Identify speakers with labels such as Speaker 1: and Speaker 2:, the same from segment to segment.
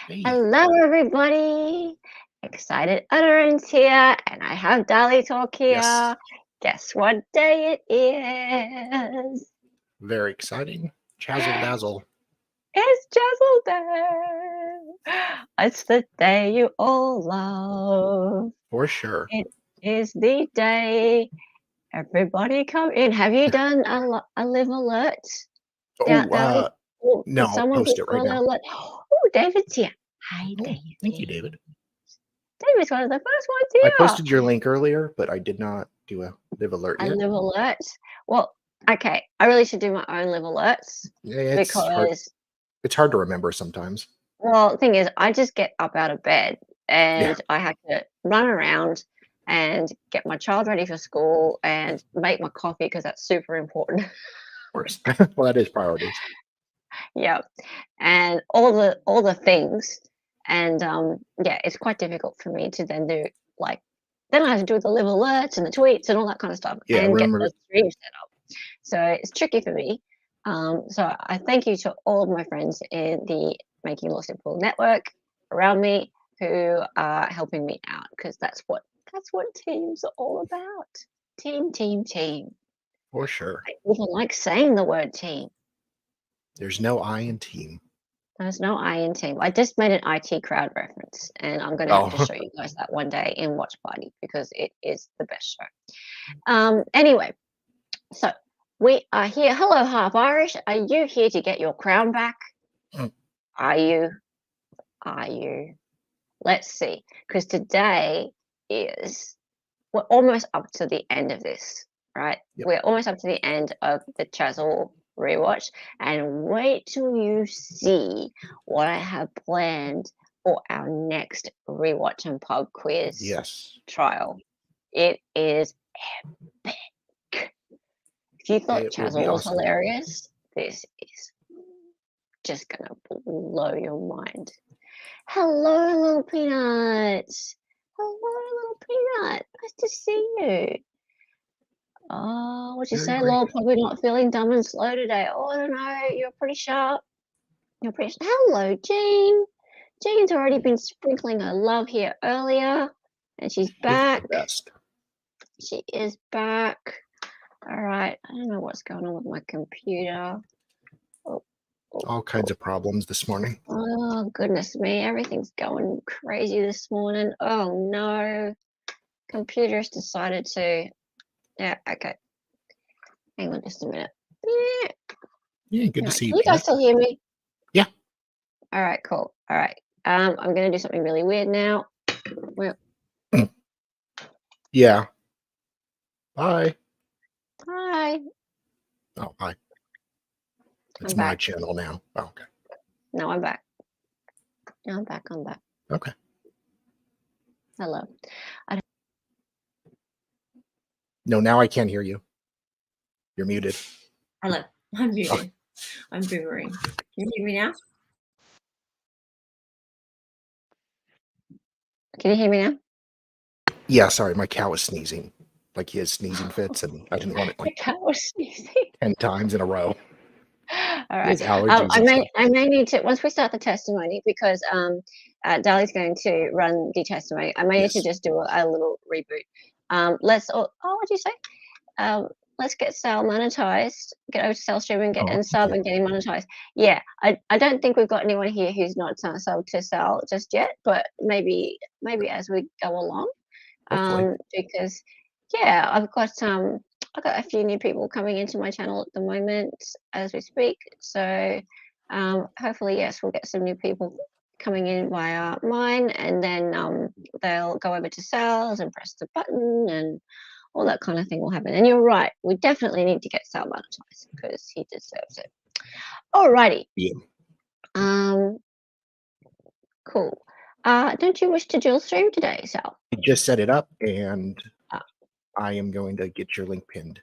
Speaker 1: Hey,
Speaker 2: Hello, everybody. Excited Utterance here, and I have Dolly Talk
Speaker 1: yes,
Speaker 2: here. Guess what day it is?
Speaker 1: very exciting. Chazzle dazzle.
Speaker 2: It's Jazzle Day. It's the day you all love.
Speaker 1: For sure.
Speaker 2: It is the day. Everybody come in. Have you done a live alert?
Speaker 1: Oh,
Speaker 2: Dolly? Or
Speaker 1: no,
Speaker 2: did
Speaker 1: I'll
Speaker 2: someone
Speaker 1: post
Speaker 2: put
Speaker 1: it right
Speaker 2: on
Speaker 1: now.
Speaker 2: alert? Oh, David's here. Hi,
Speaker 1: Oh, thank you,
Speaker 2: David.
Speaker 1: David.
Speaker 2: David's one of the first ones
Speaker 1: I
Speaker 2: here.
Speaker 1: posted your link earlier, but I did not do a live alert
Speaker 2: I
Speaker 1: yet.
Speaker 2: live alerts. Well, okay, I really should do my own live alerts
Speaker 1: Yeah, it's hard.
Speaker 2: because,
Speaker 1: It's hard to remember sometimes.
Speaker 2: well, the thing is, I just get up out of bed
Speaker 1: Yeah,
Speaker 2: and I have to run around and get my child ready for school and make my coffee because that's super important.
Speaker 1: of course. Well, that is priorities.
Speaker 2: Yeah, and all the things, and yeah, it's quite difficult for me to then do like then I have to do the live alerts and the tweets and all that kind of stuff
Speaker 1: Yeah,
Speaker 2: and get
Speaker 1: remember.
Speaker 2: the stream set up. So it's tricky for me. So I thank you to all of my friends in the Making Law Simple network around me who are helping me out because that's what teams are all about. Team, team, team.
Speaker 1: For sure.
Speaker 2: I even like saying the word team.
Speaker 1: There's no I in team.
Speaker 2: There's no I in team. I just made an IT crowd reference, and I'm going to have to
Speaker 1: Oh,
Speaker 2: show you guys that one day in Watch Party because it is the best show. Anyway, so we are here. Hello, Half Irish. Are you here to get your crown back? Are you? Are you? Let's see, because today is we're almost up to the end of this, right?
Speaker 1: yep.
Speaker 2: We're almost up to the end of the CHAZZLE rewatch, and wait till you see what I have planned for our next rewatch and pub quiz
Speaker 1: Yes,
Speaker 2: trial. It is epic. If you thought
Speaker 1: it will be
Speaker 2: CHAZZLE was
Speaker 1: awesome.
Speaker 2: hilarious, this is just gonna blow your mind. Hello, little peanut. Hello, little peanut. Nice to see you. Oh, what'd you
Speaker 1: Very
Speaker 2: say,
Speaker 1: great.
Speaker 2: Lol? Probably not feeling dumb and slow today. Oh, I don't know. You're pretty sharp. You're pretty. Hello, Jean. Jean's already been sprinkling her love here earlier, and she's
Speaker 1: It's
Speaker 2: back.
Speaker 1: the best.
Speaker 2: She is back. All right. I don't know what's going on with my computer. Oh, oh,
Speaker 1: All kinds of problems this morning.
Speaker 2: oh, goodness me. Everything's going crazy this morning. Oh, no. Computer's decided to. Yeah, okay. Hang on just a minute. Yeah.
Speaker 1: Yeah, good to
Speaker 2: Right.
Speaker 1: see you,
Speaker 2: Can you guys
Speaker 1: Peanut.
Speaker 2: still hear me?
Speaker 1: Yeah.
Speaker 2: All right, cool. All right. I'm gonna do something really weird now. Well,
Speaker 1: Yeah. Bye.
Speaker 2: hi.
Speaker 1: Oh, bye. It's
Speaker 2: I'm
Speaker 1: my
Speaker 2: back.
Speaker 1: channel now. Oh, okay.
Speaker 2: No, I'm back. No, I'm back. I'm back.
Speaker 1: Okay.
Speaker 2: Hello. I don't,
Speaker 1: No, now I can't hear you. You're muted.
Speaker 3: Hello, I'm
Speaker 1: Oh,
Speaker 3: muted. I'm boomering. Can you hear me now?
Speaker 2: can you hear me now?
Speaker 1: yeah, sorry, my cow is sneezing. Like he has sneezing fits, and I didn't want it
Speaker 2: The
Speaker 1: like
Speaker 2: cat was sneezing.
Speaker 1: 10 times in a row.
Speaker 2: All
Speaker 1: He
Speaker 2: right.
Speaker 1: has allergies
Speaker 2: I
Speaker 1: and
Speaker 2: may
Speaker 1: stuff.
Speaker 2: I may need to once we start the testimony because Dali's going to run the testimony. I may need to
Speaker 1: Yes.
Speaker 2: just do a little reboot. Let's. What'd you say? Um, let's get Sal monetized, get over to Sal stream and get
Speaker 1: Oh,
Speaker 2: and
Speaker 1: thank
Speaker 2: sub
Speaker 1: you.
Speaker 2: and get him monetized. Yeah, I don't think we've got anyone here who's not subbed to Sal just yet, but maybe as we go along.
Speaker 1: Hopefully.
Speaker 2: Because yeah, I've got a few new people coming into my channel at the moment as we speak. So hopefully, yes, we'll get some new people coming in via mine, and then they'll go over to Sal's and press the button and all that kind of thing will happen. And you're right, we definitely need to get Sal monetized because he deserves it. Alrighty.
Speaker 1: Yeah.
Speaker 2: Cool. Don't you wish to dual stream today, Sal?
Speaker 1: I just set it up, and
Speaker 2: Ah,
Speaker 1: I am going to get your link pinned.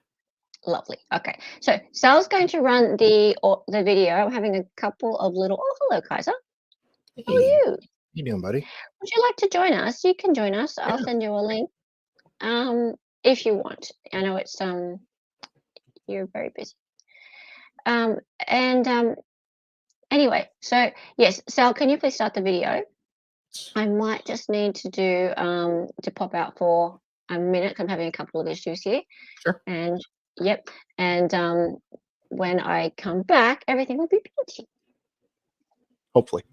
Speaker 2: lovely. Okay. So Sal's going to run the video. I'm having a couple of little. Oh, hello, Kaiser.
Speaker 1: Hey,
Speaker 2: How are you?
Speaker 1: how you doing, buddy?
Speaker 2: Would you like to join us? You can join us. I'll
Speaker 1: Yeah.
Speaker 2: send you a link. If you want. I know it's you're very busy. And Anyway, so yes, Sal, can you please start the video? I might just need to do to pop out for a minute. 'Cause I'm having a couple of issues here.
Speaker 1: Sure.
Speaker 2: And yep, and when I come back, everything will be peachy.
Speaker 1: Hopefully.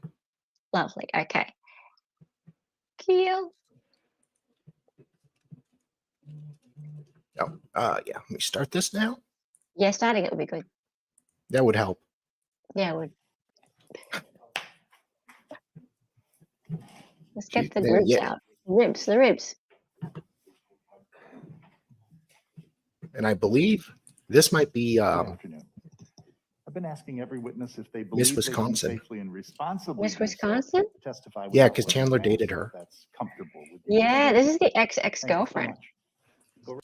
Speaker 2: Lovely. Okay. Cool.
Speaker 1: Oh, yeah. Let me start this now.
Speaker 2: Yeah, starting it would be good.
Speaker 1: That would help.
Speaker 2: Yeah, it would. Let's get the
Speaker 1: There,
Speaker 2: ribs
Speaker 1: yeah.
Speaker 2: out. The ribs.
Speaker 1: And I believe this might be
Speaker 4: Good afternoon. I've been asking every witness if they believe they can
Speaker 1: Wisconsin.
Speaker 4: safely and responsibly
Speaker 2: Miss
Speaker 4: do so,
Speaker 2: Wisconsin?
Speaker 4: testify
Speaker 1: Yeah,
Speaker 4: without
Speaker 1: 'cause
Speaker 4: wearing a
Speaker 1: Chandler
Speaker 4: mask,
Speaker 1: dated
Speaker 4: if
Speaker 1: her.
Speaker 4: That's comfortable with you.
Speaker 2: Yeah, this is the
Speaker 4: Thank you so
Speaker 2: ex-girlfriend.
Speaker 4: much. Go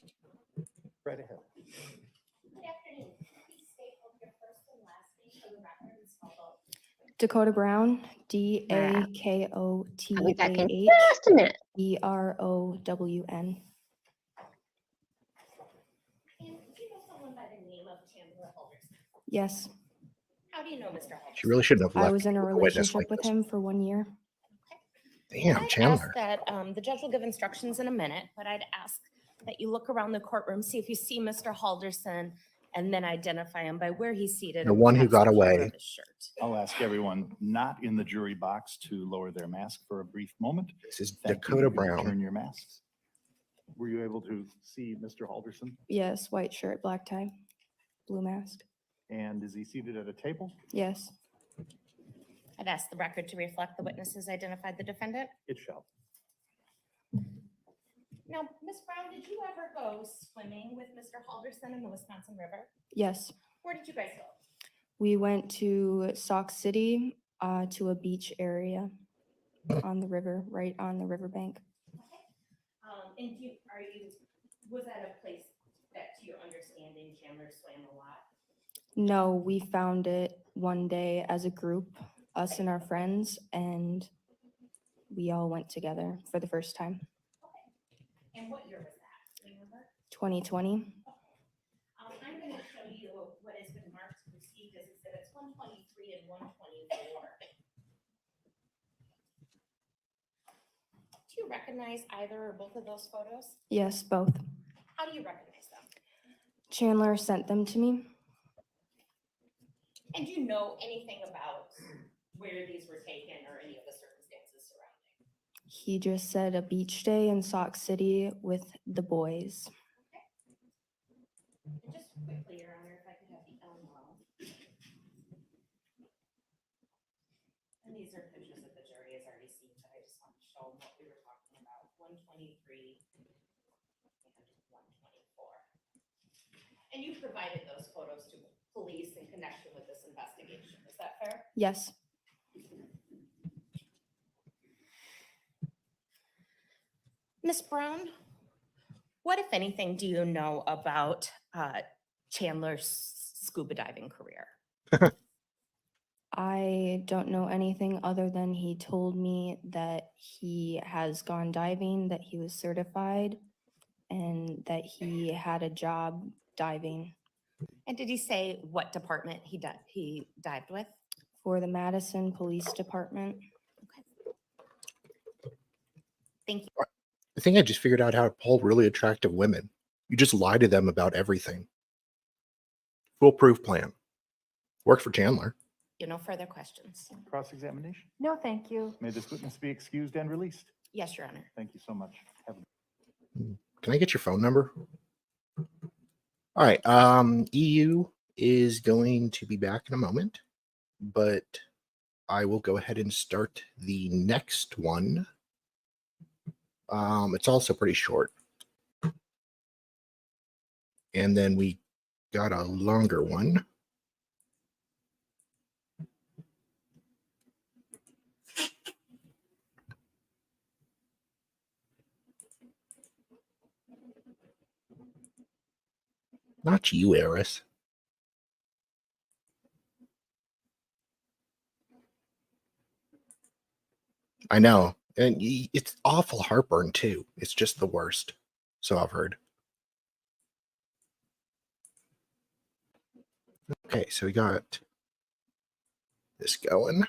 Speaker 4: right ahead.
Speaker 5: Good afternoon. Please state both your first and last name for the record and spell both.
Speaker 6: Dakota Brown,
Speaker 2: I'll be back in
Speaker 6: DAKOTAH
Speaker 2: just a minute.
Speaker 6: BROWN.
Speaker 5: And do you know someone by the name of Chandler Halderson?
Speaker 6: Yes,
Speaker 5: How do you know Mr. Halderson?
Speaker 1: She really shouldn't have
Speaker 6: I
Speaker 1: left
Speaker 6: was in a
Speaker 1: a witness
Speaker 6: relationship
Speaker 1: like
Speaker 6: with
Speaker 1: this.
Speaker 6: him for 1 year.
Speaker 1: Damn,
Speaker 7: I'd
Speaker 1: Chandler.
Speaker 7: ask that the judge will give instructions in a minute, but I'd ask that you look around the courtroom, see if you see Mr. Halderson, and then identify him by where he's seated.
Speaker 1: The
Speaker 7: and
Speaker 1: one who
Speaker 7: perhaps
Speaker 1: got
Speaker 7: the color
Speaker 1: away.
Speaker 7: of his shirt.
Speaker 4: I'll ask everyone not in the jury box to lower their mask for a brief moment.
Speaker 1: This is
Speaker 4: Thank you.
Speaker 1: Dakota
Speaker 4: You can
Speaker 1: Brown.
Speaker 4: Return your masks. Were you able to see Mr. Halderson?
Speaker 6: Yes, white shirt, black tie, blue mask.
Speaker 4: And is he seated at a table?
Speaker 6: Yes,
Speaker 7: I'd ask the record to reflect the witnesses identified the defendant.
Speaker 4: It shall.
Speaker 7: Now, Ms. Brown, did you ever go swimming with Mr. Halderson in the Wisconsin River?
Speaker 6: yes.
Speaker 7: Where did you guys go?
Speaker 6: We went to Sauk City to a beach area on the river, right on the riverbank.
Speaker 7: And was that a place that, to your understanding, Chandler swam a lot?
Speaker 6: No, we found it one day as a group, us and our friends, and we all went together for the first time.
Speaker 7: And what year was that? Do you remember?
Speaker 6: 2020.
Speaker 7: I'm going to show you what has been marked and received as exhibits 123 and 124. Do you recognize either or both of those photos?
Speaker 6: Yes, both.
Speaker 7: How do you recognize them?
Speaker 6: Chandler sent them to me.
Speaker 7: And do you know anything about where these were taken or any of the circumstances surrounding?
Speaker 6: He just said a beach day in Sauk City with the boys.
Speaker 7: And just quickly, Your Honor, if I could have the Elmo. And these are pictures that the jury has already seen, but I just want to show them what we were talking about, 123 and 124. And you provided those photos to police in connection with this investigation. Is that fair?
Speaker 6: Yes,
Speaker 7: Ms. Brown, what, if anything, do you know about Chandler's scuba diving career?
Speaker 6: I don't know anything other than he told me that he has gone diving, that he was certified, and that he had a job diving
Speaker 7: And did he say what department he dived with?
Speaker 6: for the Madison Police Department.
Speaker 7: Thank you.
Speaker 1: I think I just figured out how to pull really attractive women. You just lie to them about everything. Foolproof plan. Worked for Chandler.
Speaker 7: No further questions.
Speaker 4: Cross-examination?
Speaker 8: No, thank you.
Speaker 4: May this witness be excused and released.
Speaker 7: Yes, Your Honor.
Speaker 4: Thank you so much. Have a
Speaker 1: Can I get your phone number? All right. EU is going to be back in a moment, but I will go ahead and start the next one. It's also pretty short. And then we got a longer one. Not you, Eris. I know. And it's awful heartburn, too. It's just the worst. So I've heard. Okay, so we got this going.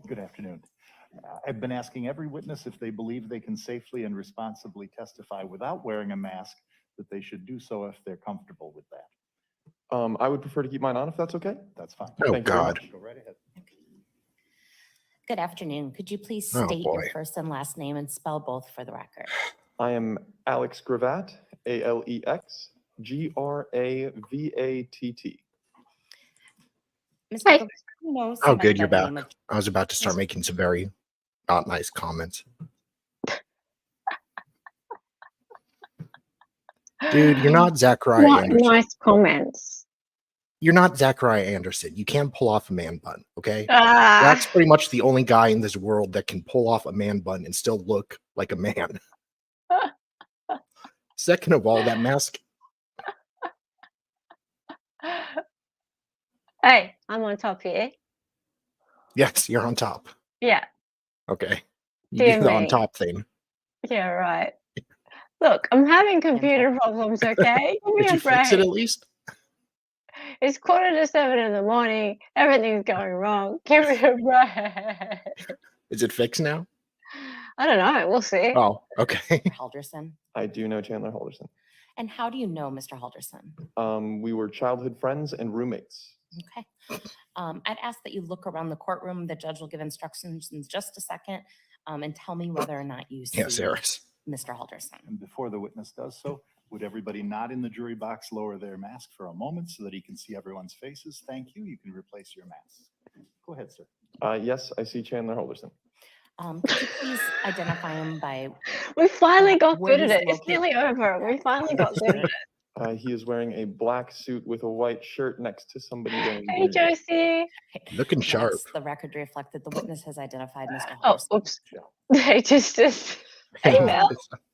Speaker 4: Good afternoon. I've been asking every witness if they believe they can safely and responsibly testify without wearing a mask, that they should do so if they're comfortable with that.
Speaker 8: I would prefer to keep mine on if that's okay.
Speaker 4: That's fine.
Speaker 1: Oh,
Speaker 8: Thank you very
Speaker 1: God.
Speaker 8: much.
Speaker 4: Go right ahead.
Speaker 9: Good afternoon. Could you please
Speaker 1: Oh,
Speaker 9: state
Speaker 1: boy.
Speaker 9: your first and last name and spell both for the record?
Speaker 8: I am Alex Gravatt, Alex Gravatt.
Speaker 9: Mr.
Speaker 2: Hi.
Speaker 9: Gilbert, you know
Speaker 1: Oh,
Speaker 9: somebody
Speaker 1: good, you're
Speaker 9: by the
Speaker 1: back.
Speaker 9: name of-
Speaker 1: I was about to start making some very not nice comments. Dude, you're not Zachariah
Speaker 2: Not
Speaker 1: Anderson.
Speaker 2: nice comments.
Speaker 1: You're not Zachariah Anderson. You can't pull off a man bun, okay?
Speaker 2: Ah,
Speaker 1: That's pretty much the only guy in this world that can pull off a man bun and still look like a man. Second of all, that mask.
Speaker 2: hey, I'm on top here.
Speaker 1: Yes, you're on top.
Speaker 2: Yeah,
Speaker 1: Okay. You
Speaker 2: Dear
Speaker 1: do the on
Speaker 2: me.
Speaker 1: top thing.
Speaker 2: yeah, right. Look, I'm having computer problems, okay? Give me
Speaker 1: Did
Speaker 2: a
Speaker 1: you fix it
Speaker 2: break.
Speaker 1: at least?
Speaker 2: It's 6:45 in the morning. Everything's going wrong. Give me a break.
Speaker 1: Is it fixed now?
Speaker 2: I don't know. We'll see.
Speaker 1: Oh, okay.
Speaker 9: Halderson.
Speaker 8: I do know Chandler Halderson.
Speaker 9: And how do you know Mr. Halderson?
Speaker 8: We were childhood friends and roommates.
Speaker 9: Okay. I'd ask that you look around the courtroom. The judge will give instructions in just a second, and tell me whether or not you see
Speaker 1: Yes, Eris.
Speaker 9: Mr. Halderson.
Speaker 4: And before the witness does so, would everybody not in the jury box lower their mask for a moment so that he can see everyone's faces? Thank you. You can replace your masks. Go ahead, sir.
Speaker 8: Yes, I see Chandler Halderson.
Speaker 9: Could you please identify him by
Speaker 2: We finally got
Speaker 9: where
Speaker 2: good at
Speaker 9: he's
Speaker 2: it. It's nearly over. We finally got good at it.
Speaker 8: He is wearing a black suit with a white shirt next to somebody wearing
Speaker 2: Hey,
Speaker 8: green.
Speaker 2: Josie.
Speaker 1: Looking sharp.
Speaker 9: Yes, the record reflected the witness has identified Mr.
Speaker 2: Oh,
Speaker 9: Halderson.
Speaker 2: oops. They just email.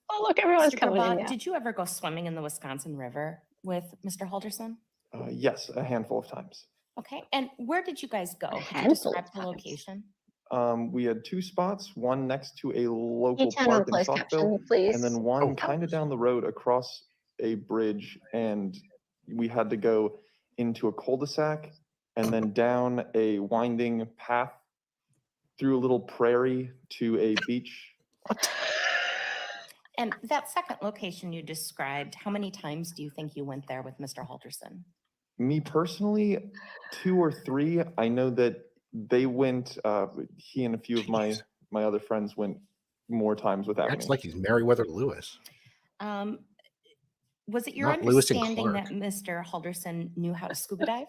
Speaker 2: Oh, look, everyone's
Speaker 9: Mr.
Speaker 2: coming in
Speaker 9: Gravatt,
Speaker 2: now.
Speaker 9: did you ever go swimming in the Wisconsin River with Mr. Halderson?
Speaker 8: Yes, a handful of times.
Speaker 9: Okay, and where did you guys go? Could you
Speaker 2: handful of
Speaker 9: describe the
Speaker 2: times.
Speaker 9: location?
Speaker 8: We had two spots, one next to a
Speaker 2: Can you
Speaker 8: local
Speaker 2: turn on
Speaker 8: park in
Speaker 2: closed
Speaker 8: Saukville,
Speaker 2: caption, please?
Speaker 8: and then one
Speaker 1: Oh.
Speaker 8: kind of down the road across a bridge, and we had to go into a cul-de-sac and then down a winding path through a little prairie to a beach.
Speaker 9: And that second location you described, how many times do you think you went there with Mr. Halderson?
Speaker 8: Me personally, 2 or 3. I know that they went, he and a few of my other friends went more times without
Speaker 1: Acts
Speaker 8: me.
Speaker 1: like he's Meriwether Lewis.
Speaker 9: Was it your
Speaker 1: Not Lewis and
Speaker 9: understanding that
Speaker 1: Clark.
Speaker 9: Mr. Halderson knew how to scuba dive?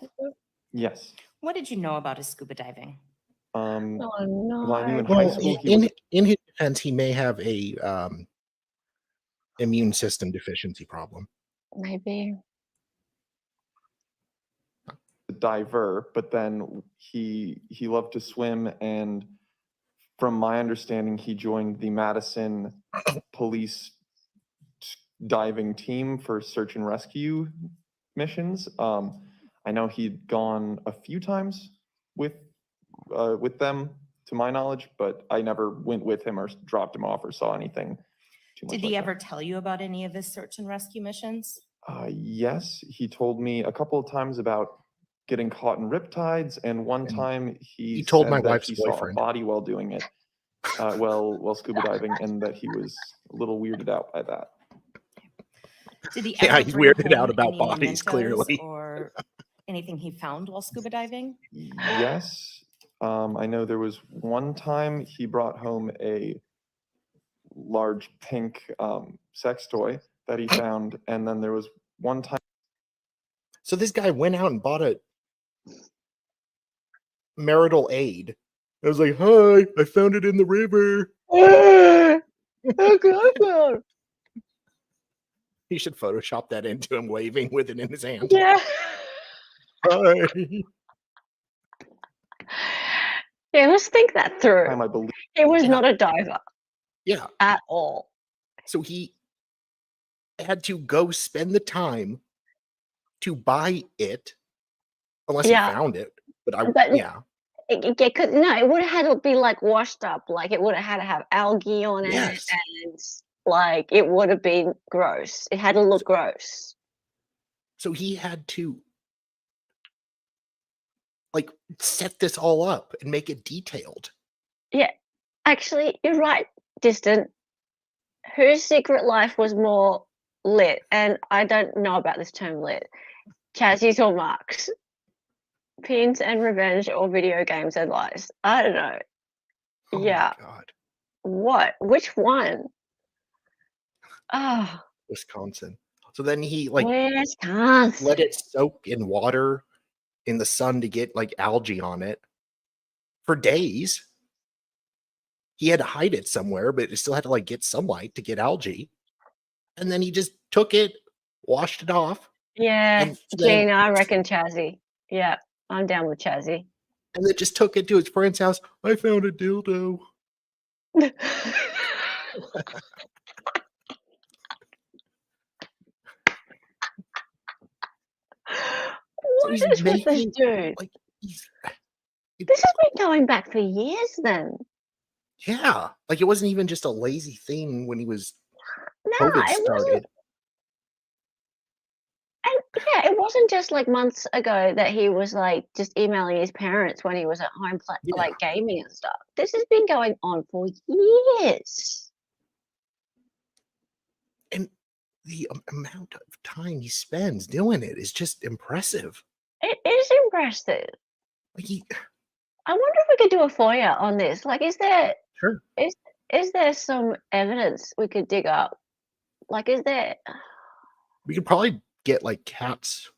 Speaker 8: Yes.
Speaker 9: What did you know about his scuba diving?
Speaker 2: Oh, no.
Speaker 8: Well, I knew in high
Speaker 1: Well,
Speaker 8: school he was
Speaker 1: in his defense, he may have a immune system deficiency problem.
Speaker 2: Maybe.
Speaker 8: a diver, but then he loved to swim, and from my understanding, he joined the Madison police diving team for search and rescue missions. I know he'd gone a few times with them, to my knowledge, but I never went with him or dropped him off or saw anything too much.
Speaker 9: Did
Speaker 8: like
Speaker 9: he
Speaker 8: that.
Speaker 9: ever tell you about any of his search and rescue missions?
Speaker 8: Yes, he told me a couple of times about getting caught in riptides, and one
Speaker 1: And
Speaker 8: time he
Speaker 1: told
Speaker 8: said
Speaker 1: my
Speaker 8: that
Speaker 1: wife's
Speaker 8: he saw a
Speaker 1: boyfriend.
Speaker 8: body while doing it, while scuba diving, and that he was a little weirded out by that.
Speaker 9: Did he
Speaker 1: Yeah,
Speaker 9: ever
Speaker 1: he's
Speaker 9: bring
Speaker 1: weirded out
Speaker 9: home
Speaker 1: about
Speaker 9: any
Speaker 1: bodies,
Speaker 9: mementos
Speaker 1: clearly.
Speaker 9: or anything he found while scuba diving?
Speaker 8: Yes, I know there was one time he brought home a large pink sex toy that he found, and then there was one time.
Speaker 1: So this guy went out and bought a marital aid. I was like, "Hi, I found it in the river." He should Photoshop that into him waving with it in his hand.
Speaker 2: Yeah.
Speaker 1: Hi.
Speaker 2: Yeah, let's think that through.
Speaker 8: I believe
Speaker 2: He was
Speaker 1: Yeah.
Speaker 2: not a diver
Speaker 1: Yeah.
Speaker 2: at all.
Speaker 1: So he had to go spend the time to buy it, unless
Speaker 2: Yeah.
Speaker 1: he found it. But
Speaker 2: But- It could no, it would have had to be like washed up, like it would have had to have algae on
Speaker 1: Yes.
Speaker 2: it, and like it would have been gross. It had to look gross.
Speaker 1: So he had to like set this all up and make it detailed.
Speaker 2: Yeah, actually, you're right, Distant. Whose secret life was more lit? And I don't know about this term lit. Chazzy's or Mark's? Pins and revenge or video games and lies? I don't know.
Speaker 1: Oh
Speaker 2: Yeah.
Speaker 1: my God.
Speaker 2: What? Which one? Oh,
Speaker 1: Wisconsin. So then he like
Speaker 2: Wisconsin.
Speaker 1: let it soak in water in the sun to get like algae on it for days. He had to hide it somewhere, but it still had to like get sunlight to get algae. And then he just took it, washed it off,
Speaker 2: Yeah,
Speaker 1: and then-
Speaker 2: Gene, I reckon Chazzy. Yeah, I'm down with Chazzy.
Speaker 1: and then just took it to his friend's house. I found a dildo.
Speaker 2: What
Speaker 1: he's
Speaker 2: is with this
Speaker 1: making,
Speaker 2: dude?
Speaker 1: like he's
Speaker 2: This has been going back for years then.
Speaker 1: yeah, like it wasn't even just a lazy thing when he was
Speaker 2: No,
Speaker 1: COVID
Speaker 2: it wasn't.
Speaker 1: started.
Speaker 2: And yeah, it wasn't just like months ago that he was like just emailing his parents when he was at home
Speaker 1: Yeah.
Speaker 2: like gaming and stuff. This has been going on for years.
Speaker 1: And the amount of time he spends doing it is just impressive.
Speaker 2: It is impressive.
Speaker 1: Like he
Speaker 2: I wonder if we could do a FOIA on this. Like, is there
Speaker 1: sure.
Speaker 2: is there some evidence we could dig up? Like, is there?
Speaker 1: We could probably get like Kat's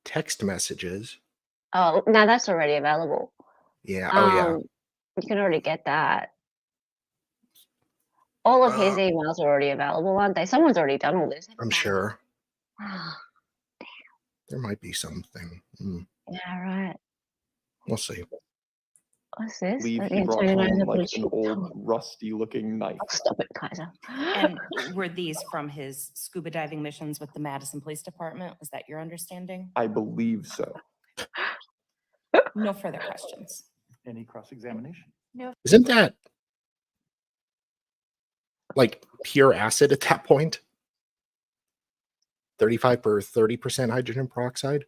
Speaker 1: text messages.
Speaker 2: Oh, no, that's already available.
Speaker 1: Yeah. Oh yeah.
Speaker 2: You can already get that. All of his
Speaker 1: Uh,
Speaker 2: emails are already available, aren't they? Someone's already done all this.
Speaker 1: I'm sure
Speaker 2: Ah,
Speaker 1: there might be something.
Speaker 2: yeah, right.
Speaker 1: We'll see.
Speaker 2: What's this?
Speaker 8: Believe
Speaker 2: Let
Speaker 8: he
Speaker 2: me
Speaker 8: brought
Speaker 2: turn it
Speaker 8: home
Speaker 2: over
Speaker 8: like
Speaker 2: to
Speaker 8: an
Speaker 2: you.
Speaker 8: old rusty-looking knife.
Speaker 2: Oh, stop it, Kaiser.
Speaker 9: And were these from his scuba diving missions with the Madison Police Department? Was that your understanding?
Speaker 8: I believe so.
Speaker 9: No further questions.
Speaker 4: Any cross-examination?
Speaker 1: Isn't that like pure acid at that point? 35 or 30% hydrogen peroxide.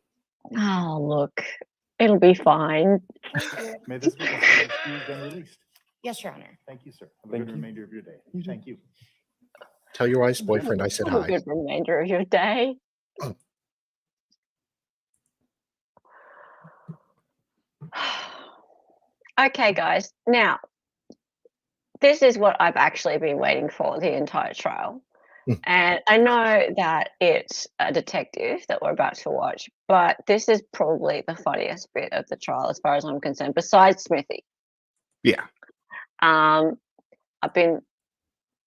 Speaker 2: Oh, look, it'll be fine.
Speaker 4: May this witness be excused and released.
Speaker 9: Yes, Your Honor.
Speaker 4: Thank you, sir. Have a
Speaker 8: Thank
Speaker 4: good
Speaker 8: you.
Speaker 4: remainder of your day.
Speaker 8: You too.
Speaker 4: Thank you.
Speaker 1: Tell your wife's boyfriend I said
Speaker 2: Have a
Speaker 1: hi.
Speaker 2: good remainder of your day. Okay, guys. Now, this is what I've actually been waiting for the entire trial. And I know that it's a detective that we're about to watch, but this is probably the funniest bit of the trial as far as I'm concerned, besides Smithy.
Speaker 1: Yeah.
Speaker 2: I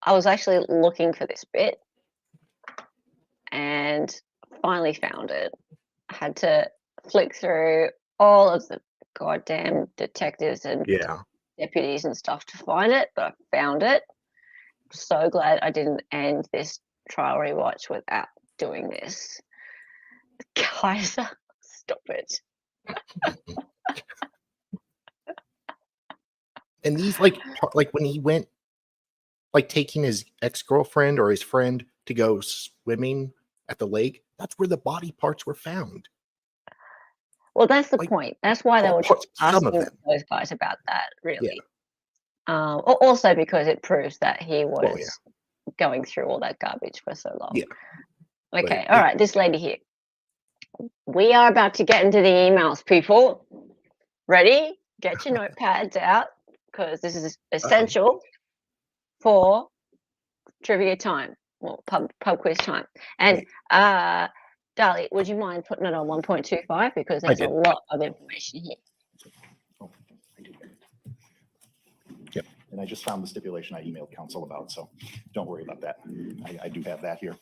Speaker 2: was actually looking for this bit and finally found it. I had to flick through all of the goddamn detectives and
Speaker 1: Yeah.
Speaker 2: deputies and stuff to find it, but I found it. So glad I didn't end this trial rewatch without doing this. Kaiser, stop it.
Speaker 1: And these like when he went like taking his ex-girlfriend or his friend to go swimming at the lake, that's where the body parts were found.
Speaker 2: Well, that's the
Speaker 1: Like,
Speaker 2: point. That's why they were
Speaker 1: some of
Speaker 2: asking
Speaker 1: them.
Speaker 2: those guys about that, really. Also because it proves that he was going through all that garbage for so long.
Speaker 1: Yeah.
Speaker 2: Okay,
Speaker 1: But
Speaker 2: all right, this lady here. We are about to get into the emails, people. Ready? Get your notepads out, because this is essential for trivia time, well, pub quiz time. And Dali, would you mind putting it on 1.25, because there's a
Speaker 1: did.
Speaker 2: lot of information here.
Speaker 4: Oh, I do.
Speaker 1: Yep.
Speaker 4: And I just found the stipulation I emailed counsel about, so don't worry about that. I do have that here.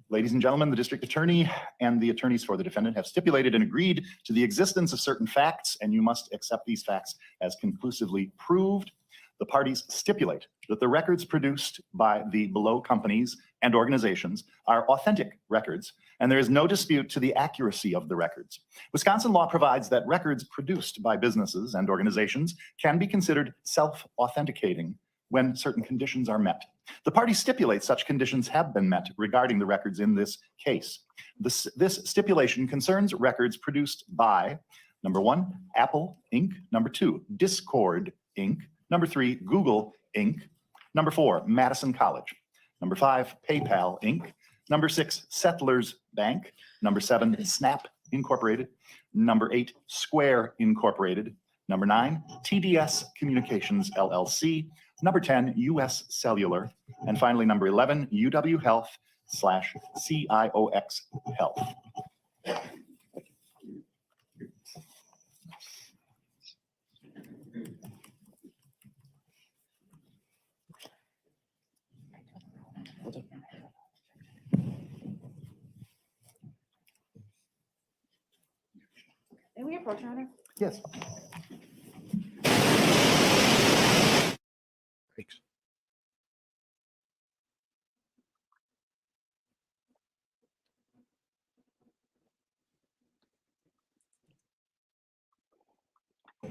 Speaker 4: Ladies and gentlemen, the district attorney and the attorneys for the defendant have stipulated and agreed to the existence of certain facts, and you must accept these facts as conclusively proved. The parties stipulate that the records produced by the below companies and organizations are authentic records, and there is no dispute to the accuracy of the records. Wisconsin law provides that records produced by businesses and organizations can be considered self-authenticating when certain conditions are met. The parties stipulate such conditions have been met regarding the records in this case. This stipulation concerns records produced by, number 1, Apple Inc., number 2, Discord Inc., number 3, Google Inc., number 4, Madison College, number 5, PayPal Inc., number 6, Settlers Bank, number 7, Snap Incorporated, number 8, Square Incorporated, number 9, TDS Communications LLC, number 10, US Cellular, and finally number 11, UW Health / CIOX Health.
Speaker 7: May we approach, Your Honor?
Speaker 4: Yes.
Speaker 1: Thanks.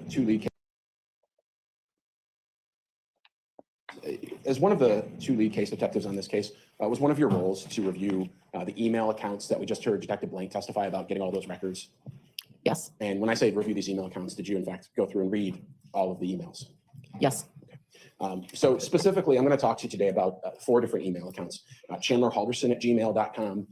Speaker 10: Two lead as one of the 2 lead case detectives on this case, was one of your roles to review the email accounts that we just heard Detective Blank testify about getting all those records?
Speaker 11: Yes.
Speaker 10: And when I say review these email accounts, did you in fact go through and read all of the emails?
Speaker 11: Yes.
Speaker 10: So specifically, I'm going to talk to you today about 4 different email accounts. Chandler Halderson at gmail.com,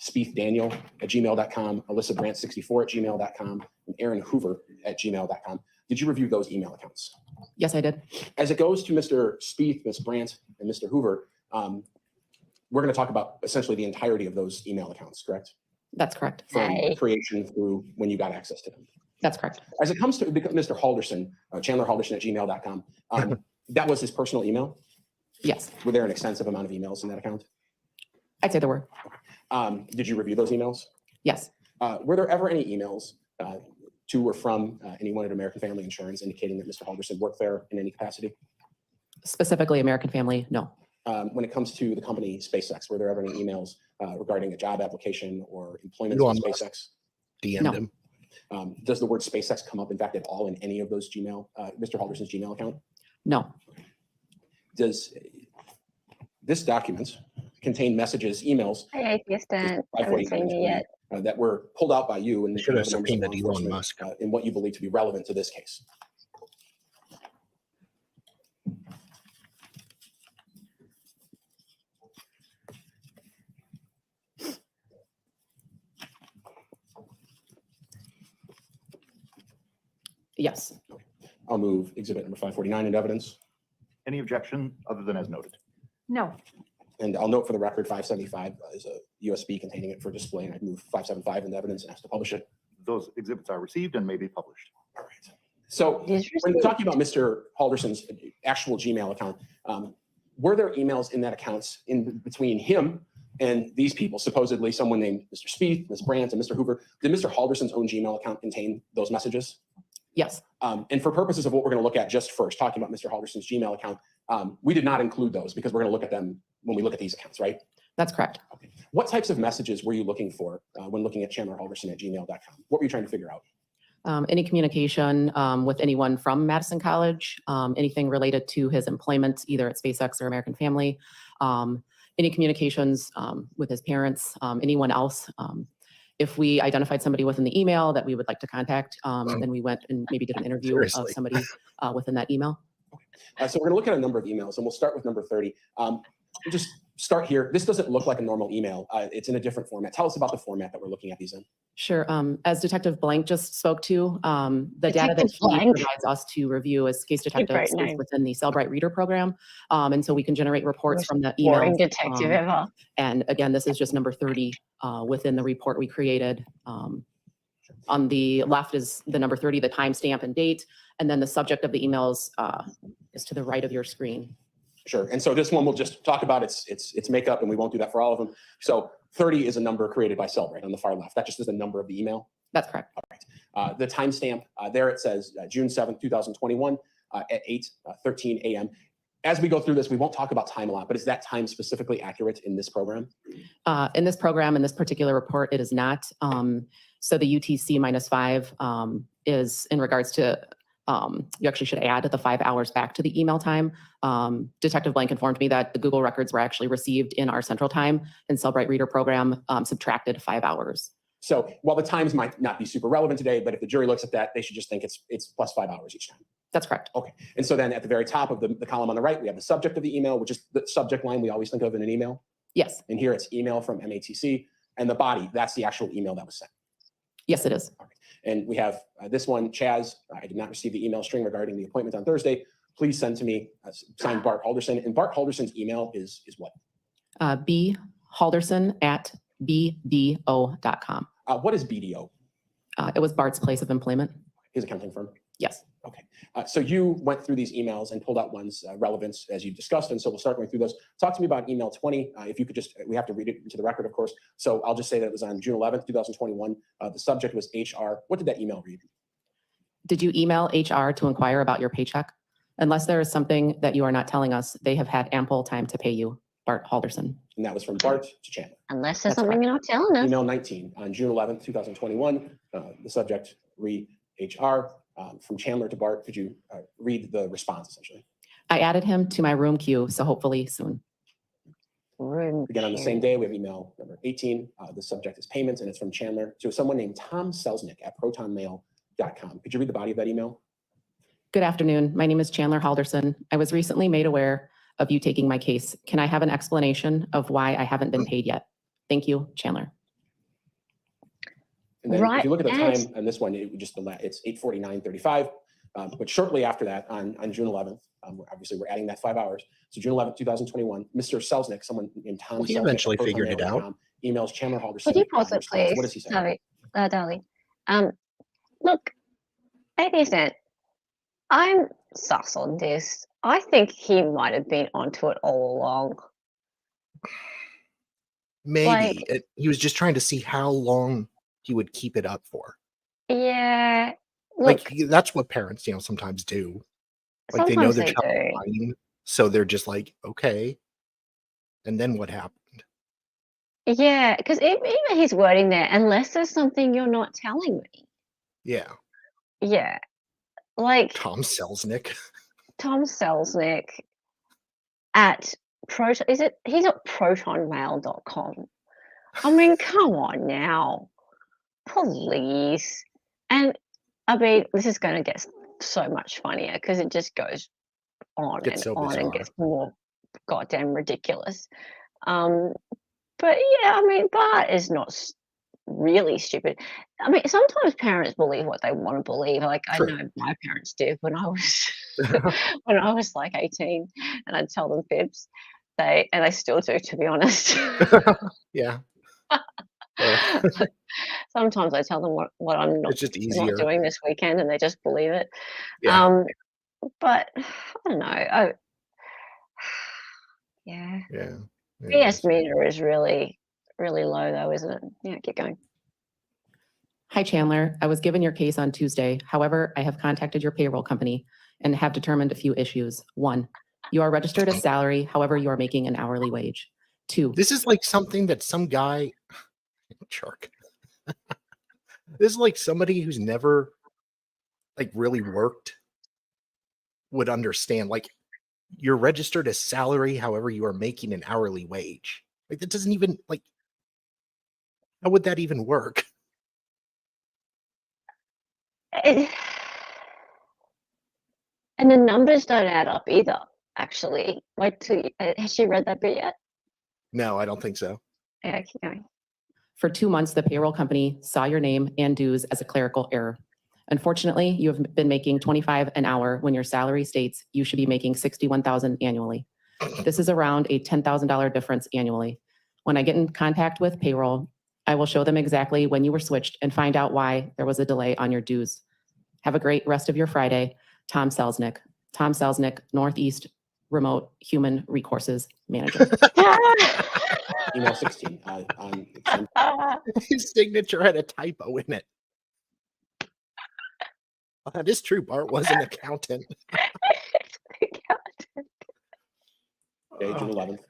Speaker 10: Spieth Daniel at gmail.com, Alyssa Brandt 64 at gmail.com, and Aaron Hoover at gmail.com. Did you review those email accounts?
Speaker 11: Yes, I did.
Speaker 10: As it goes to Mr. Spieth, Ms. Brandt, and Mr. Hoover, we're going to talk about essentially the entirety of those email accounts, correct?
Speaker 11: That's correct.
Speaker 10: From creation through when you got access to them.
Speaker 11: That's correct.
Speaker 10: As it comes to Mr. Halderson, Chandler Halderson at gmail.com, that was his personal email?
Speaker 11: Yes.
Speaker 10: Were there an extensive amount of emails in that account?
Speaker 11: I'd say there were.
Speaker 10: Did you review those emails?
Speaker 11: Yes.
Speaker 10: Were there ever any emails to or from anyone at American Family Insurance indicating that Mr. Halderson worked there in any capacity?
Speaker 11: Specifically American Family, no.
Speaker 10: When it comes to the company SpaceX, were there ever any emails regarding a job application or employment
Speaker 1: Elon
Speaker 10: with
Speaker 1: Musk
Speaker 10: SpaceX?
Speaker 1: DM'd
Speaker 11: No.
Speaker 1: him.
Speaker 10: Does the word SpaceX come up, in fact, at all in any of those Gmail, Mr. Halderson's Gmail account?
Speaker 11: No.
Speaker 10: Does this document contain messages, emails
Speaker 2: Hey, atheist, haven't seen you yet.
Speaker 10: that were pulled out by you and
Speaker 1: Should have
Speaker 10: other members of law
Speaker 1: subpoenaed Elon
Speaker 10: enforcement,
Speaker 1: Musk.
Speaker 10: in what you believe to be relevant to this case?
Speaker 11: Yes.
Speaker 10: I'll move exhibit number 549 into evidence.
Speaker 4: Any objection other than as noted?
Speaker 3: No.
Speaker 10: And I'll note for the record, 575 is a USB containing it for display, and I move 575 into evidence and ask to publish it.
Speaker 4: Those exhibits are received and may be published.
Speaker 10: All right. So
Speaker 2: Yes,
Speaker 10: when we're talking about Mr. Halderson's actual Gmail account, were there emails in that account in between him and these people, supposedly someone named Mr. Spieth, Ms. Brandt, and Mr. Hoover? Did Mr. Halderson's own Gmail account contain those messages?
Speaker 11: Yes.
Speaker 10: And for purposes of what we're going to look at just first, talking about Mr. Halderson's Gmail account, we did not include those because we're going to look at them when we look at these accounts, right?
Speaker 11: That's correct.
Speaker 10: Okay. What types of messages were you looking for when looking at Chandler Halderson at gmail.com? What were you trying to figure out?
Speaker 11: Any communication with anyone from Madison College, anything related to his employment, either at SpaceX or American Family, any communications with his parents, anyone else. If we identified somebody within the email that we would like to contact, then we went and maybe did an interview of
Speaker 1: Seriously.
Speaker 11: somebody within that email.
Speaker 10: So we're going to look at a number of emails, and we'll start with number 30. We'll just start here. This doesn't look like a normal email. It's in a different format. Tell us about the format that we're looking at these in.
Speaker 11: Sure. As Detective Blank just spoke to, the data that
Speaker 2: Detective
Speaker 11: he
Speaker 2: Blank.
Speaker 11: provides us to review as case detectives
Speaker 2: great
Speaker 11: is
Speaker 2: name.
Speaker 11: within the Cellbrite Reader program. And so we can generate reports from that email.
Speaker 2: Boring detective ever.
Speaker 11: And again, this is just number 30 within the report we created. On the left is the number 30, the timestamp and date, and then the subject of the emails is to the right of your screen.
Speaker 10: Sure. And so this one we'll just talk about its makeup, and we won't do that for all of them. So 30 is a number created by Cellbrite on the far left. That just is the number of the email.
Speaker 11: That's correct.
Speaker 10: All right. The timestamp there, it says June 7th, 2021 at 8:13 a.m. As we go through this, we won't talk about time a lot, but is that time specifically accurate in this program?
Speaker 11: In this program, in this particular report, it is not. So the UTC -5 is in regards to You actually should add the 5 hours back to the email time. Detective Blank informed me that the Google records were actually received in our central time, and Cellbrite Reader program subtracted 5 hours.
Speaker 10: So while the times might not be super relevant today, but if the jury looks at that, they should just think it's plus 5 hours each time.
Speaker 11: That's correct.
Speaker 10: Okay. And so then at the very top of the column on the right, we have the subject of the email, which is the subject line we always think of in an email.
Speaker 11: Yes.
Speaker 10: And here it's email from MATC, and the body, that's the actual email that was sent.
Speaker 11: Yes, it is.
Speaker 10: And we have this one, Chaz, I did not receive the email string regarding the appointment on Thursday. Please send to me, signed Bart Halderson. And Bart Halderson's email is what?
Speaker 11: bhalderson@bdo.com.
Speaker 10: What is BDO?
Speaker 11: It was Bart's place of employment.
Speaker 10: His accounting firm?
Speaker 11: Yes.
Speaker 10: Okay. So you went through these emails and pulled out ones relevance as you discussed. And so we'll start going through those. Talk to me about email 20. If you could just, we have to read it into the record, of course. So I'll just say that it was on June 11th, 2021. The subject was HR. What did that email read?
Speaker 11: Did you email HR to inquire about your paycheck? Unless there is something that you are not telling us, they have had ample time to pay you. Bart Halderson.
Speaker 10: And that was from Bart to Chandler.
Speaker 2: Unless there's
Speaker 11: That's
Speaker 2: something you're not telling us.
Speaker 10: Email 19 on June 11th, 2021. The subject, HR. From Chandler to Bart, could you read the response essentially?
Speaker 11: I added him to my room queue, so hopefully soon.
Speaker 10: Again, on the same day, we have email number 18. The subject is payments, and it's from Chandler to someone named Tom Selznick at protonmail.com. Could you read the body of that email?
Speaker 11: Good afternoon. My name is Chandler Halderson. I was recently made aware of you taking my case. Can I have an explanation of why I haven't been paid yet? Thank you, Chandler.
Speaker 10: And then
Speaker 2: Right,
Speaker 10: if you look at the
Speaker 2: yes.
Speaker 10: time on this one, it's 8:49:35. But shortly after that, on June 11th, obviously we're adding that 5 hours. So June 11th, 2021, Mr. Selznick, someone named Tom
Speaker 1: Well, he
Speaker 10: Selznick,
Speaker 1: eventually
Speaker 10: at
Speaker 1: figured it out.
Speaker 10: protonmail.com, emails Chandler Halderson.
Speaker 2: Could you pause it,
Speaker 10: response.
Speaker 2: please?
Speaker 10: What does he say?
Speaker 2: Sorry, darling. Look, 80%. I'm sus on this. I think he might have been onto it all along.
Speaker 1: Maybe he was just trying to see how long he would keep it up for.
Speaker 2: Yeah. Look,
Speaker 1: Like that's what parents, sometimes do. Like they know
Speaker 2: sometimes
Speaker 1: their
Speaker 2: they
Speaker 1: child's
Speaker 2: do.
Speaker 1: lying, so they're just like, okay. And then what happened?
Speaker 2: Yeah, because even his wording there, unless there's something you're not telling me.
Speaker 1: Yeah,
Speaker 2: Yeah. Like
Speaker 1: Tom Selznick.
Speaker 2: Tom Selznick at Proton, he's at protonmail.com. I mean, come on now. Please. And I mean, this is going to get so much funnier because it just goes on
Speaker 1: Gets
Speaker 2: and
Speaker 1: so
Speaker 2: on and
Speaker 1: bizarre.
Speaker 2: gets more goddamn ridiculous. But yeah, I mean, Bart is not really stupid. I mean, sometimes parents believe what they want to believe. Like I
Speaker 1: True.
Speaker 2: know my parents did when I was when I was like 18, and I'd tell them fibs. They still do, to be honest.
Speaker 1: Yeah.
Speaker 2: Sometimes I tell them what I'm not
Speaker 1: It's just easier.
Speaker 2: doing this weekend, and they just believe it.
Speaker 1: Yeah.
Speaker 2: But I don't know. Yeah.
Speaker 1: Yeah.
Speaker 2: BS meter is really, really low, though, isn't it? Yeah, keep going.
Speaker 11: Hi, Chandler. I was given your case on Tuesday. However, I have contacted your payroll company and have determined a few issues. 1, you are registered as salary. However, you are making an hourly wage. 2,
Speaker 1: This is like something that some guy, jerk. This is like somebody who's never really worked would understand. Like you're registered as salary, however, you are making an hourly wage. Like that doesn't even how would that even work?
Speaker 2: And the numbers don't add up either, actually. Wait till has she read that bit yet?
Speaker 1: No, I don't think so.
Speaker 2: Yeah, keep going.
Speaker 11: For 2 months, the payroll company saw your name and dues as a clerical error. Unfortunately, you have been making $25 an hour when your salary states you should be making $61,000 annually. This is around a $10,000 difference annually. When I get in contact with payroll, I will show them exactly when you were switched and find out why there was a delay on your dues. Have a great rest of your Friday. Tom Selznick. Tom Selznick, Northeast Remote Human Resources Manager.
Speaker 10: Email 16.
Speaker 1: His signature had a typo in it. Well, that is true. Bart was an accountant.
Speaker 10: Okay, June 11th,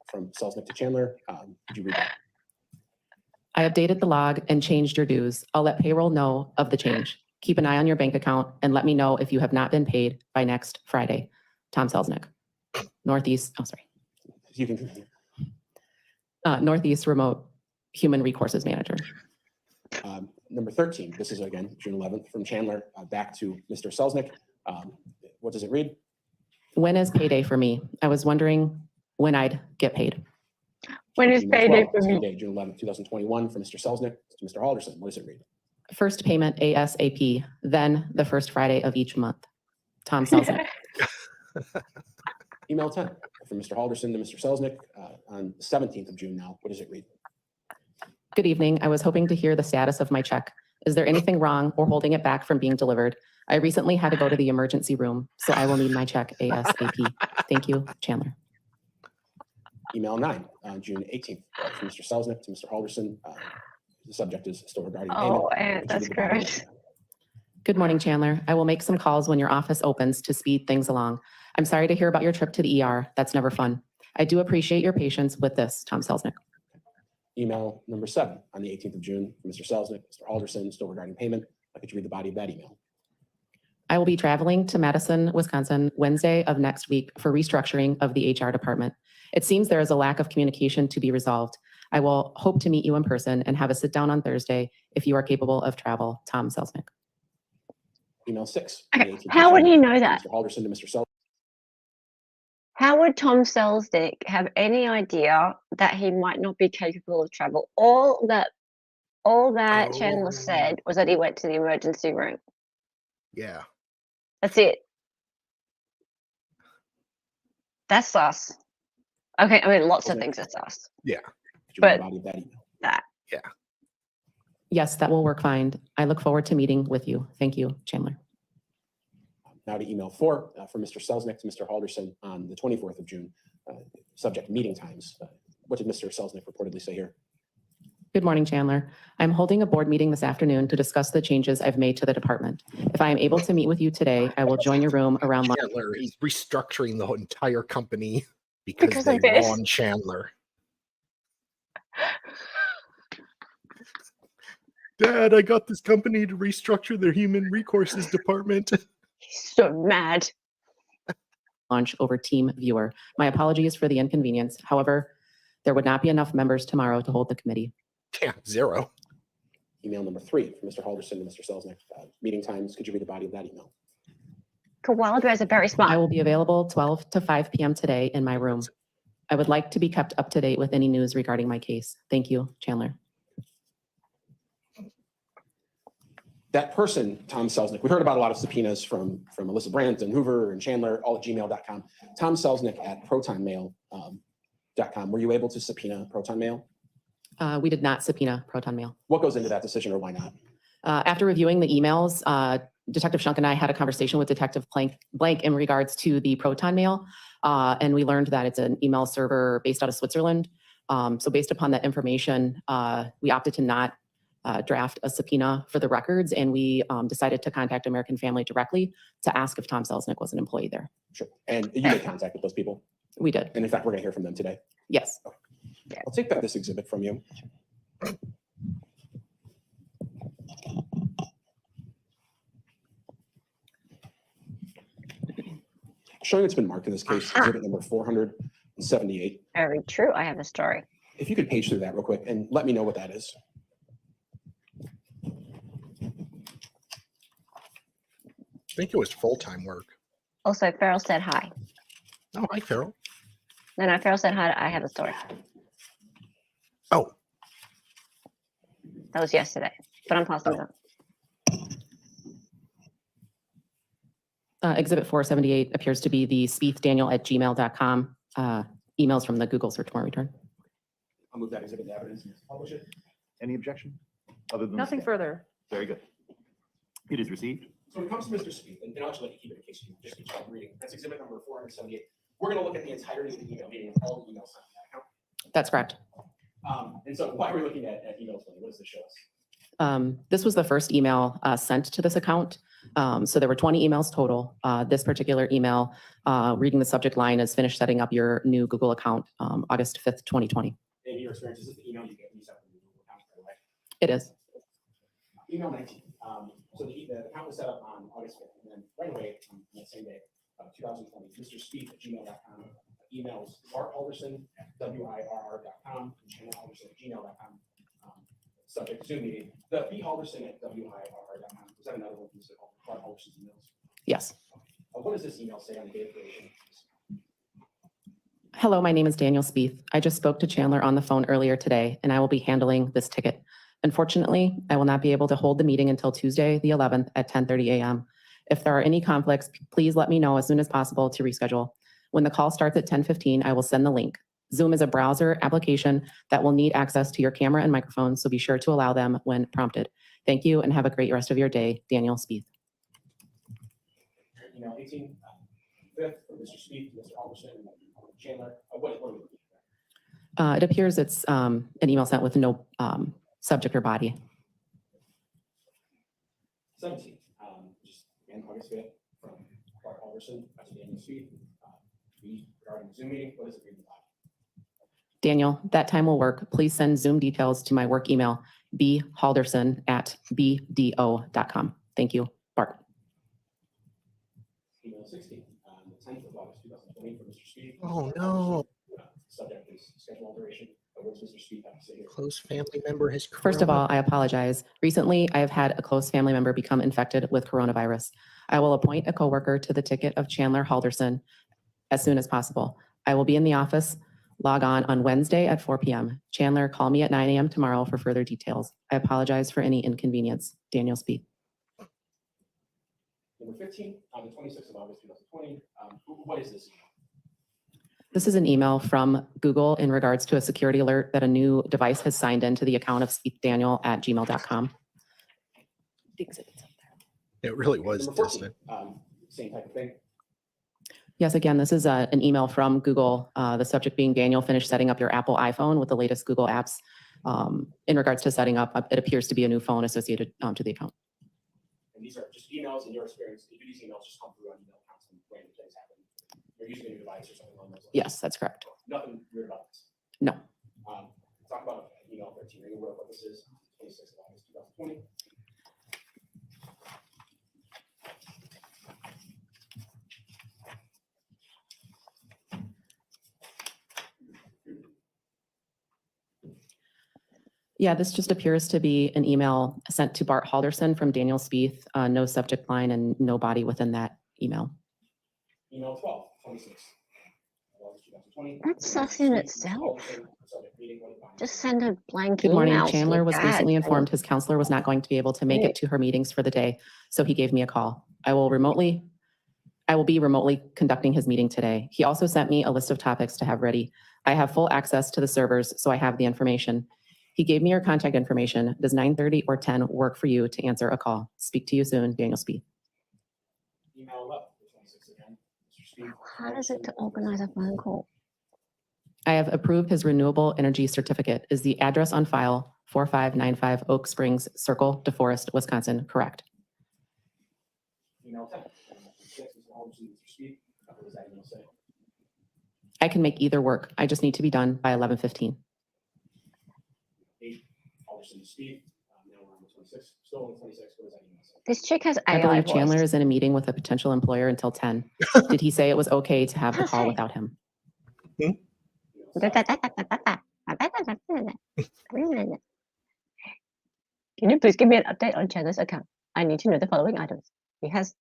Speaker 10: from Selznick to Chandler. Could you read that?
Speaker 11: I updated the log and changed your dues. I'll let payroll know of the change. Keep an eye on your bank account and let me know if you have not been paid by next Friday. Tom Selznick, Northeast
Speaker 10: You can,
Speaker 11: Northeast Remote Human Resources Manager.
Speaker 10: number 13, this is again, June 11th, from Chandler, back to Mr. Selznick. What does it read?
Speaker 11: When is payday for me? I was wondering when I'd get paid.
Speaker 2: When is
Speaker 10: Email
Speaker 2: payday
Speaker 10: 12,
Speaker 2: for
Speaker 10: same
Speaker 2: me?
Speaker 10: day, June 11th, 2021, from Mr. Selznick to Mr. Halderson. What does it read?
Speaker 11: First payment ASAP, then the first Friday of each month. Tom Selznick.
Speaker 10: Email 10, from Mr. Halderson to Mr. Selznick, on the 17th of June now. What does it read?
Speaker 11: Good evening. I was hoping to hear the status of my check. Is there anything wrong or holding it back from being delivered? I recently had to go to the emergency room, so I will need my check ASAP. Thank you, Chandler.
Speaker 10: Email 9, June 18th, from Mr. Selznick to Mr. Halderson. The subject is still regarding payment.
Speaker 2: Oh, and
Speaker 10: Could you
Speaker 2: that's
Speaker 10: read the body of
Speaker 2: good.
Speaker 10: the email?
Speaker 11: Good morning, Chandler. I will make some calls when your office opens to speed things along. I'm sorry to hear about your trip to the ER. That's never fun. I do appreciate your patience with this, Tom Selznick.
Speaker 10: Email number 7 on the 18th of June from Mr. Selznick, Mr. Halderson, still regarding payment. Could you read the body of that email?
Speaker 11: I will be traveling to Madison, Wisconsin, Wednesday of next week for restructuring of the HR department. It seems there is a lack of communication to be resolved. I will hope to meet you in person and have a sit down on Thursday if you are capable of travel, Tom Selznick.
Speaker 10: Email 6. on the
Speaker 2: Okay,
Speaker 10: 18th of
Speaker 2: how would
Speaker 10: June
Speaker 2: he know
Speaker 10: from
Speaker 2: that?
Speaker 10: Mr. Halderson to Mr. Selznick.
Speaker 2: How would Tom Selznick have any idea that he might not be capable of travel? All that Chandler said was that he went to the emergency room.
Speaker 1: Yeah.
Speaker 2: That's it. That's sus. Okay, I mean lots of things are sus.
Speaker 10: Could you read
Speaker 2: But-
Speaker 10: the body of that email?
Speaker 2: That.
Speaker 11: Yes, that will work fine. I look forward to meeting with you. Thank you, Chandler.
Speaker 10: Now to email 4 from Mr. Selznick to Mr. Halderson on the 24th of June. Subject meeting times. What did Mr. Selznick reportedly say here?
Speaker 11: Good morning, Chandler. I'm holding a board meeting this afternoon to discuss the changes I've made to the department. If I am able to meet with you today, I will join your room around lunch.
Speaker 1: Chandler, he's restructuring the whole entire company because
Speaker 2: Because
Speaker 1: they
Speaker 2: of this.
Speaker 1: want Chandler. Dad, I got this company to restructure their human resources department.
Speaker 2: He's so mad.
Speaker 11: Launch over Team Viewer. My apologies for the inconvenience. However, there would not be enough members tomorrow to hold the committee.
Speaker 1: Yeah, 0.
Speaker 10: Email number 3 from Mr. Halderson to Mr. Selznick. Meeting times. Could you read the body of that email?
Speaker 2: Koala bears are very smart.
Speaker 11: I will be available 12 to 5 p.m. today in my room. I would like to be kept up to date with any news regarding my case. Thank you, Chandler.
Speaker 10: That person, Tom Selznick, we heard about a lot of subpoenas from Alyssa Brandt and Hoover and Chandler, all at gmail.com. Tom Selznick at protonmail.com. Were you able to subpoena Proton Mail?
Speaker 11: We did not subpoena Proton Mail.
Speaker 10: What goes into that decision, or why not?
Speaker 11: After reviewing the emails, Detective Shunk and I had a conversation with Detective Blank in regards to the Proton Mail, and we learned that it's an email server based out of Switzerland. So based upon that information, we opted to not draft a subpoena for the records, and we decided to contact American Family directly to ask if Tom Selznick was an employee there.
Speaker 10: Sure. And you made contact with those people?
Speaker 11: We did.
Speaker 10: And in fact, we're going to hear from them today.
Speaker 11: Yes.
Speaker 10: I'll take back this exhibit from you. Showing it's been marked in this case, exhibit number 478.
Speaker 2: Very true. I have a story.
Speaker 10: If you could page through that real quick and let me know what that is.
Speaker 1: I think it was full-time work.
Speaker 2: Also, Farrell said hi.
Speaker 1: Oh, hi, Farrell.
Speaker 2: No, Farrell said hi. I have a story.
Speaker 1: Oh,
Speaker 2: That was yesterday, but I'm passing it on.
Speaker 11: Exhibit 478 appears to be the spiethdaniel@gmail.com emails from the Google search warrant return.
Speaker 10: I'll move that exhibit to evidence and publish it.
Speaker 4: Any objection? Other than
Speaker 3: Nothing
Speaker 4: the-
Speaker 3: further.
Speaker 4: Very good. It is received.
Speaker 10: So when it comes to Mr. Spieth, and I'll just let you keep it in case you just keep on reading. That's exhibit number 478. We're going to look at the entirety of the email, meaning all the emails sent to that account.
Speaker 11: That's correct.
Speaker 10: And so why are we looking at emails? What does this show us?
Speaker 11: This was the first email sent to this account. So there were 20 emails total. This particular email, reading the subject line, is finished setting up your new Google account, August 5th, 2020.
Speaker 10: In your experience, is this the email you get when you set up the Google account right away?
Speaker 11: It is.
Speaker 10: Email 19. So the account was set up on August 5th, and then right away, on that same day, 2020, mrspeed@gmail.com, emails Bart Halderson at wirr.com, and Chandler Halderson at gmail.com. Subject Zoom meeting. The B Halderson at wirr.com. Was that another one from Bart Halderson's emails?
Speaker 11: Yes.
Speaker 10: What does this email say on the date of creation?
Speaker 11: Hello, my name is Daniel Spieth. I just spoke to Chandler on the phone earlier today, and I will be handling this ticket. Unfortunately, I will not be able to hold the meeting until Tuesday, the 11th at 10:30 a.m. If there are any conflicts, please let me know as soon as possible to reschedule. When the call starts at 10:15, I will send the link. Zoom is a browser application that will need access to your camera and microphone, so be sure to allow them when prompted. Thank you and have a great rest of your day. Daniel Spieth.
Speaker 10: Email 18/5 from Mr. Spieth, Mr. Halderson, and Chandler. What are we looking at?
Speaker 11: It appears it's an email sent with no subject or body.
Speaker 10: 17, just again, August 5th, from Bart Halderson to Daniel Spieth. Regarding the Zoom meeting, what is it?
Speaker 11: Daniel, that time will work. Please send Zoom details to my work email, bhalderson@bdo.com. Thank you, Bart.
Speaker 10: Email 16, the 10th of August, 2020, from Mr. Spieth.
Speaker 1: Oh, no.
Speaker 10: Subject is schedule alteration. What does Mr. Spieth have to say here?
Speaker 1: Close family member has.
Speaker 11: First of all, I apologize. Recently, I have had a close family member become infected with coronavirus. I will appoint a coworker to the ticket of Chandler Halderson as soon as possible. I will be in the office. Log on Wednesday at 4 p.m. Chandler, call me at 9 a.m. tomorrow for further details. I apologize for any inconvenience. Daniel Spieth.
Speaker 10: Number 15, on the 26th of August, 2020, what is this email?
Speaker 11: This is an email from Google in regards to a security alert that a new device has signed into the account of spiethdaniel@gmail.com. The exhibit's up there.
Speaker 1: It really was.
Speaker 10: Number 14, same type of thing.
Speaker 11: Yes, again, this is an email from Google, the subject being Daniel finished setting up your Apple iPhone with the latest Google apps. In regards to setting up, it appears to be a new phone associated to the account.
Speaker 10: And these are just emails in your experience. Do these emails just come through on email accounts when random things happen? You're using a new device or something along those lines?
Speaker 11: Yes, that's correct.
Speaker 10: Nothing weird about this.
Speaker 11: No.
Speaker 10: Talk about email 13. Are you aware of what this is? 26th of August, 2020.
Speaker 11: Yeah, this just appears to be an email sent to Bart Halderson from Daniel Spieth, no subject line and no body within that email.
Speaker 10: Email 12, 26. August 2020.
Speaker 2: That's sus in itself. Just send a blank
Speaker 11: Good morning.
Speaker 2: email to
Speaker 11: Chandler
Speaker 2: your
Speaker 11: was
Speaker 2: dad
Speaker 11: recently
Speaker 2: and-
Speaker 11: informed his counselor was not going to be able to make it to her meetings for the day, so he gave me a call. I will be remotely conducting his meeting today. He also sent me a list of topics to have ready. I have full access to the servers, so I have the information. He gave me your contact information. Does 9:30 or 10 work for you to answer a call? Speak to you soon, Daniel Spieth.
Speaker 10: Email 11, 26 again. Mr. Spieth.
Speaker 2: How does it to organize a phone call?
Speaker 11: I have approved his renewable energy certificate. Is the address on file 4595 Oak Springs Circle, DeForest, Wisconsin, correct?
Speaker 10: Email 10, 6, Mr. Halderson, Mr. Spieth. What does that email say?
Speaker 11: I can make either work. I just need to be done by 11:15.
Speaker 10: 8, Halderson, Spieth. Now we're on the 26th. Still on the 26th. What does that email say?
Speaker 2: This chick has
Speaker 11: I
Speaker 2: AI
Speaker 11: believe
Speaker 2: voice.
Speaker 11: Chandler is in a meeting with a potential employer until 10. Did he say it was okay to have the call without him?
Speaker 10: Email 7,
Speaker 2: Can you please give me an update on Chandler's account? I need to know the following items. He has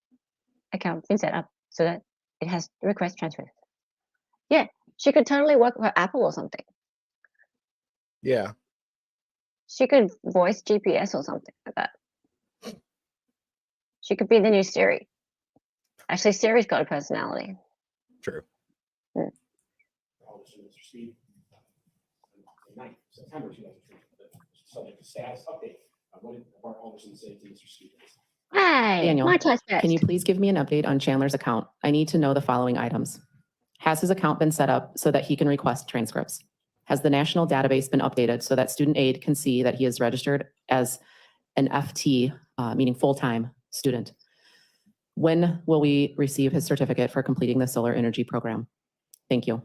Speaker 2: account been set up so that it has request transfer. Yeah, she could totally work for Apple or something.
Speaker 1: Yeah.
Speaker 2: She could voice GPS or something like that. She could be the new Siri. Actually, Siri's got a personality.
Speaker 1: True.
Speaker 10: Halderson, Mr. Spieth. 9th September 2020. Subject to status update. What did Bart Halderson say to Mr. Spieth?
Speaker 2: Hey,
Speaker 11: Daniel,
Speaker 2: my test best.
Speaker 11: Can you please give me an update on Chandler's account? I need to know the following items. Has his account been set up so that he can request transcripts? Has the national database been updated so that student aid can see that he is registered as an FT, meaning full-time student? When will we receive his certificate for completing the solar energy program? Thank you.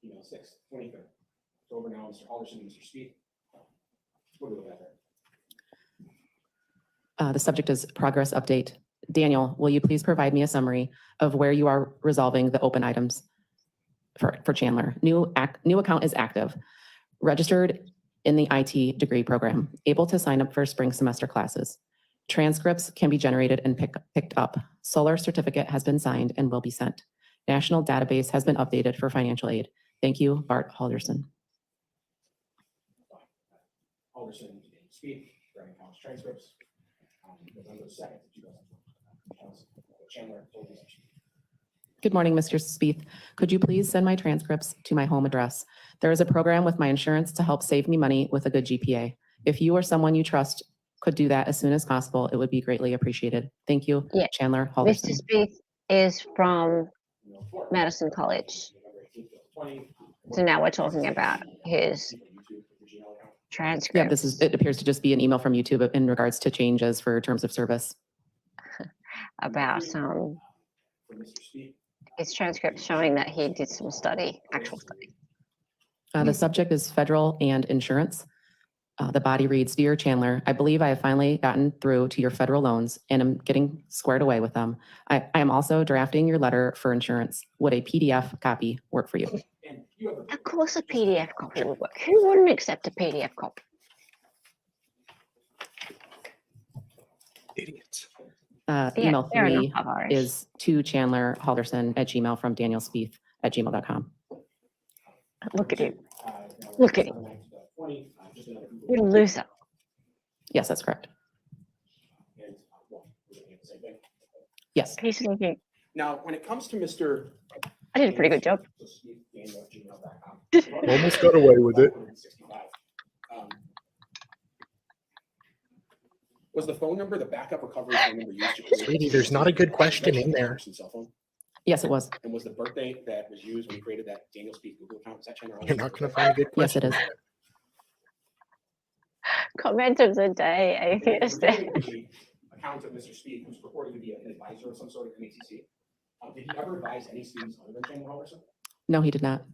Speaker 10: Email 6, 23rd. It's over now, Mr. Halderson, Mr. Spieth. What do we look at there?
Speaker 11: The subject is progress update. Daniel, will you please provide me a summary of where you are resolving the open items for Chandler? New account is active. Registered in the IT degree program. Able to sign up for spring semester classes. Transcripts can be generated and picked up. Solar certificate has been signed and will be sent. National database has been updated for financial aid. Thank you, Bart Halderson.
Speaker 10: Halderson, speak, writing college transcripts. November 2nd, 2020. Chandler.
Speaker 11: Good morning, Mr. Spieth. Could you please send my transcripts to my home address? There is a program with my insurance to help save me money with a good GPA. If you or someone you trust could do that as soon as possible, it would be greatly appreciated. Thank you,
Speaker 2: Yeah.
Speaker 11: Chandler
Speaker 2: Mr.
Speaker 11: Halderson.
Speaker 2: Spieth is from Madison College. So now we're talking about his transcripts.
Speaker 11: Yeah, it appears to just be an email from YouTube in regards to changes for terms of service.
Speaker 2: About his transcript showing that he did some study, actual study.
Speaker 11: The subject is federal and insurance. The body reads, Dear Chandler, I believe I have finally gotten through to your federal loans and am getting squared away with them. I am also drafting your letter for insurance. Would a PDF copy work for you?
Speaker 2: Of course a PDF copy would work. Who wouldn't accept a PDF copy?
Speaker 1: Idiots.
Speaker 11: Email
Speaker 2: fair
Speaker 11: 3
Speaker 2: enough, Irish.
Speaker 11: is to Chandler Halderson at gmail from Daniel Spieth at gmail.com.
Speaker 2: Look at him. Look at him. You're a loser.
Speaker 11: Yes, that's correct. Yes.
Speaker 2: He's looking.
Speaker 10: Now, when it comes to Mr.
Speaker 2: I did a pretty good job.
Speaker 1: Almost got away with it.
Speaker 10: Was the phone number the backup recovery phone number used to create?
Speaker 1: Sweetie, there's not a good question in there.
Speaker 10: Cell phone?
Speaker 11: Yes, it was.
Speaker 10: And was the birthday that was used when you created that Daniel Spieth Google account, is that Chandler?
Speaker 1: You're not going to find a good
Speaker 11: Yes,
Speaker 1: question.
Speaker 11: it is.
Speaker 2: Comment of the day, atheist.
Speaker 10: The account of Mr. Spieth, who's purported to be an advisor of some sort of MATC. Did he ever advise any students other than Chandler Halderson?
Speaker 11: No, he did not.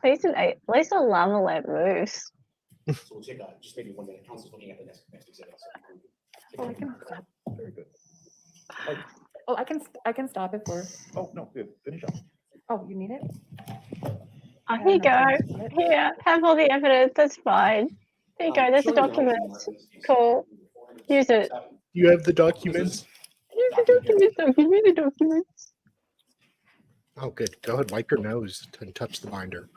Speaker 2: At least a llama let moves.
Speaker 10: So we'll take just maybe 1 minute. Council's looking at the next exhibit.
Speaker 4: Very good.
Speaker 12: Oh, I can stop it for.
Speaker 4: Oh, no, good. Finish up.
Speaker 12: Oh, you need it?
Speaker 2: Oh, here you go. Here, have all the evidence. That's fine. There you go. There's the documents. Cool. Use it.
Speaker 1: You have the documents?
Speaker 2: Use the documents. Don't give me the documents.
Speaker 1: Oh, good. Go ahead, wipe your nose and touch the binder.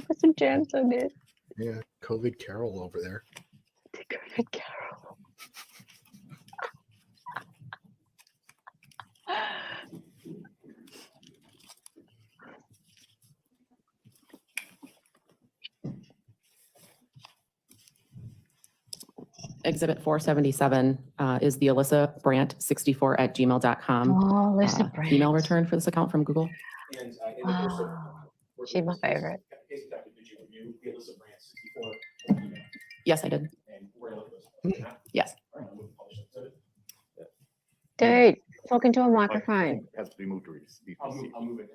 Speaker 2: Put some jams on it.
Speaker 1: Yeah, COVID Carol over there.
Speaker 2: COVID Carol.
Speaker 11: Exhibit 477 is the Alyssa Brandt 64 at gmail.com
Speaker 2: Oh, Alyssa Brandt.
Speaker 11: email return for this account from Google.
Speaker 10: And
Speaker 2: She's my favorite.
Speaker 11: Yes, I did. Yes.
Speaker 2: Dude, talking to a microphone.
Speaker 4: It has to be moved to receive.
Speaker 10: I'll move it.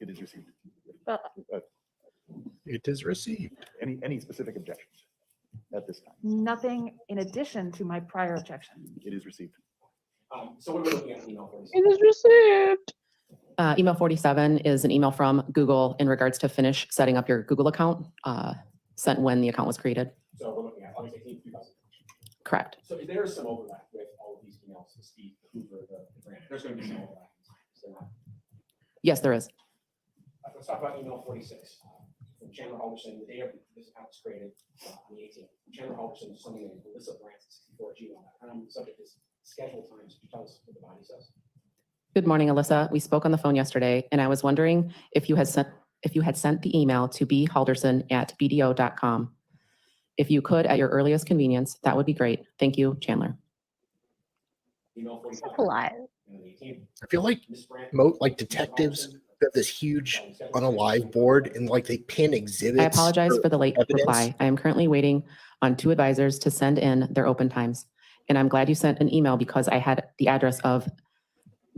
Speaker 4: It is received.
Speaker 1: It is received.
Speaker 4: Any specific objections at this time?
Speaker 12: Nothing in addition to my prior objection.
Speaker 4: It is received.
Speaker 10: So what are we looking at email for?
Speaker 2: It is received.
Speaker 11: Email 47 is an email from Google in regards to finish setting up your Google account, sent when the account was created.
Speaker 10: So we're looking at August 18th, 2000.
Speaker 11: Correct.
Speaker 10: So is there some overlap with all of these emails, the Spieth, the Hoover, the Brandt? There's going to be some overlap. Is there not?
Speaker 11: Yes, there is.
Speaker 10: Let's talk about email 46 from Chandler Halderson. The day of this account was created on the 18th. Chandler Halderson is something named Alyssa Brandt 64 at gmail.com. The subject is schedule times. Could you tell us what the body says?
Speaker 11: Good morning, Alyssa. We spoke on the phone yesterday, and I was wondering if you had sent the email to bhalderson@bdo.com. If you could, at your earliest convenience, that would be great. Thank you, Chandler.
Speaker 10: Email 45.
Speaker 2: Polite.
Speaker 1: I feel like like detectives have this huge unalive board and like they pin exhibits.
Speaker 11: I apologize for the late
Speaker 1: evidence.
Speaker 11: reply. I am currently waiting on 2 advisors to send in their open times. And I'm glad you sent an email because I had the address of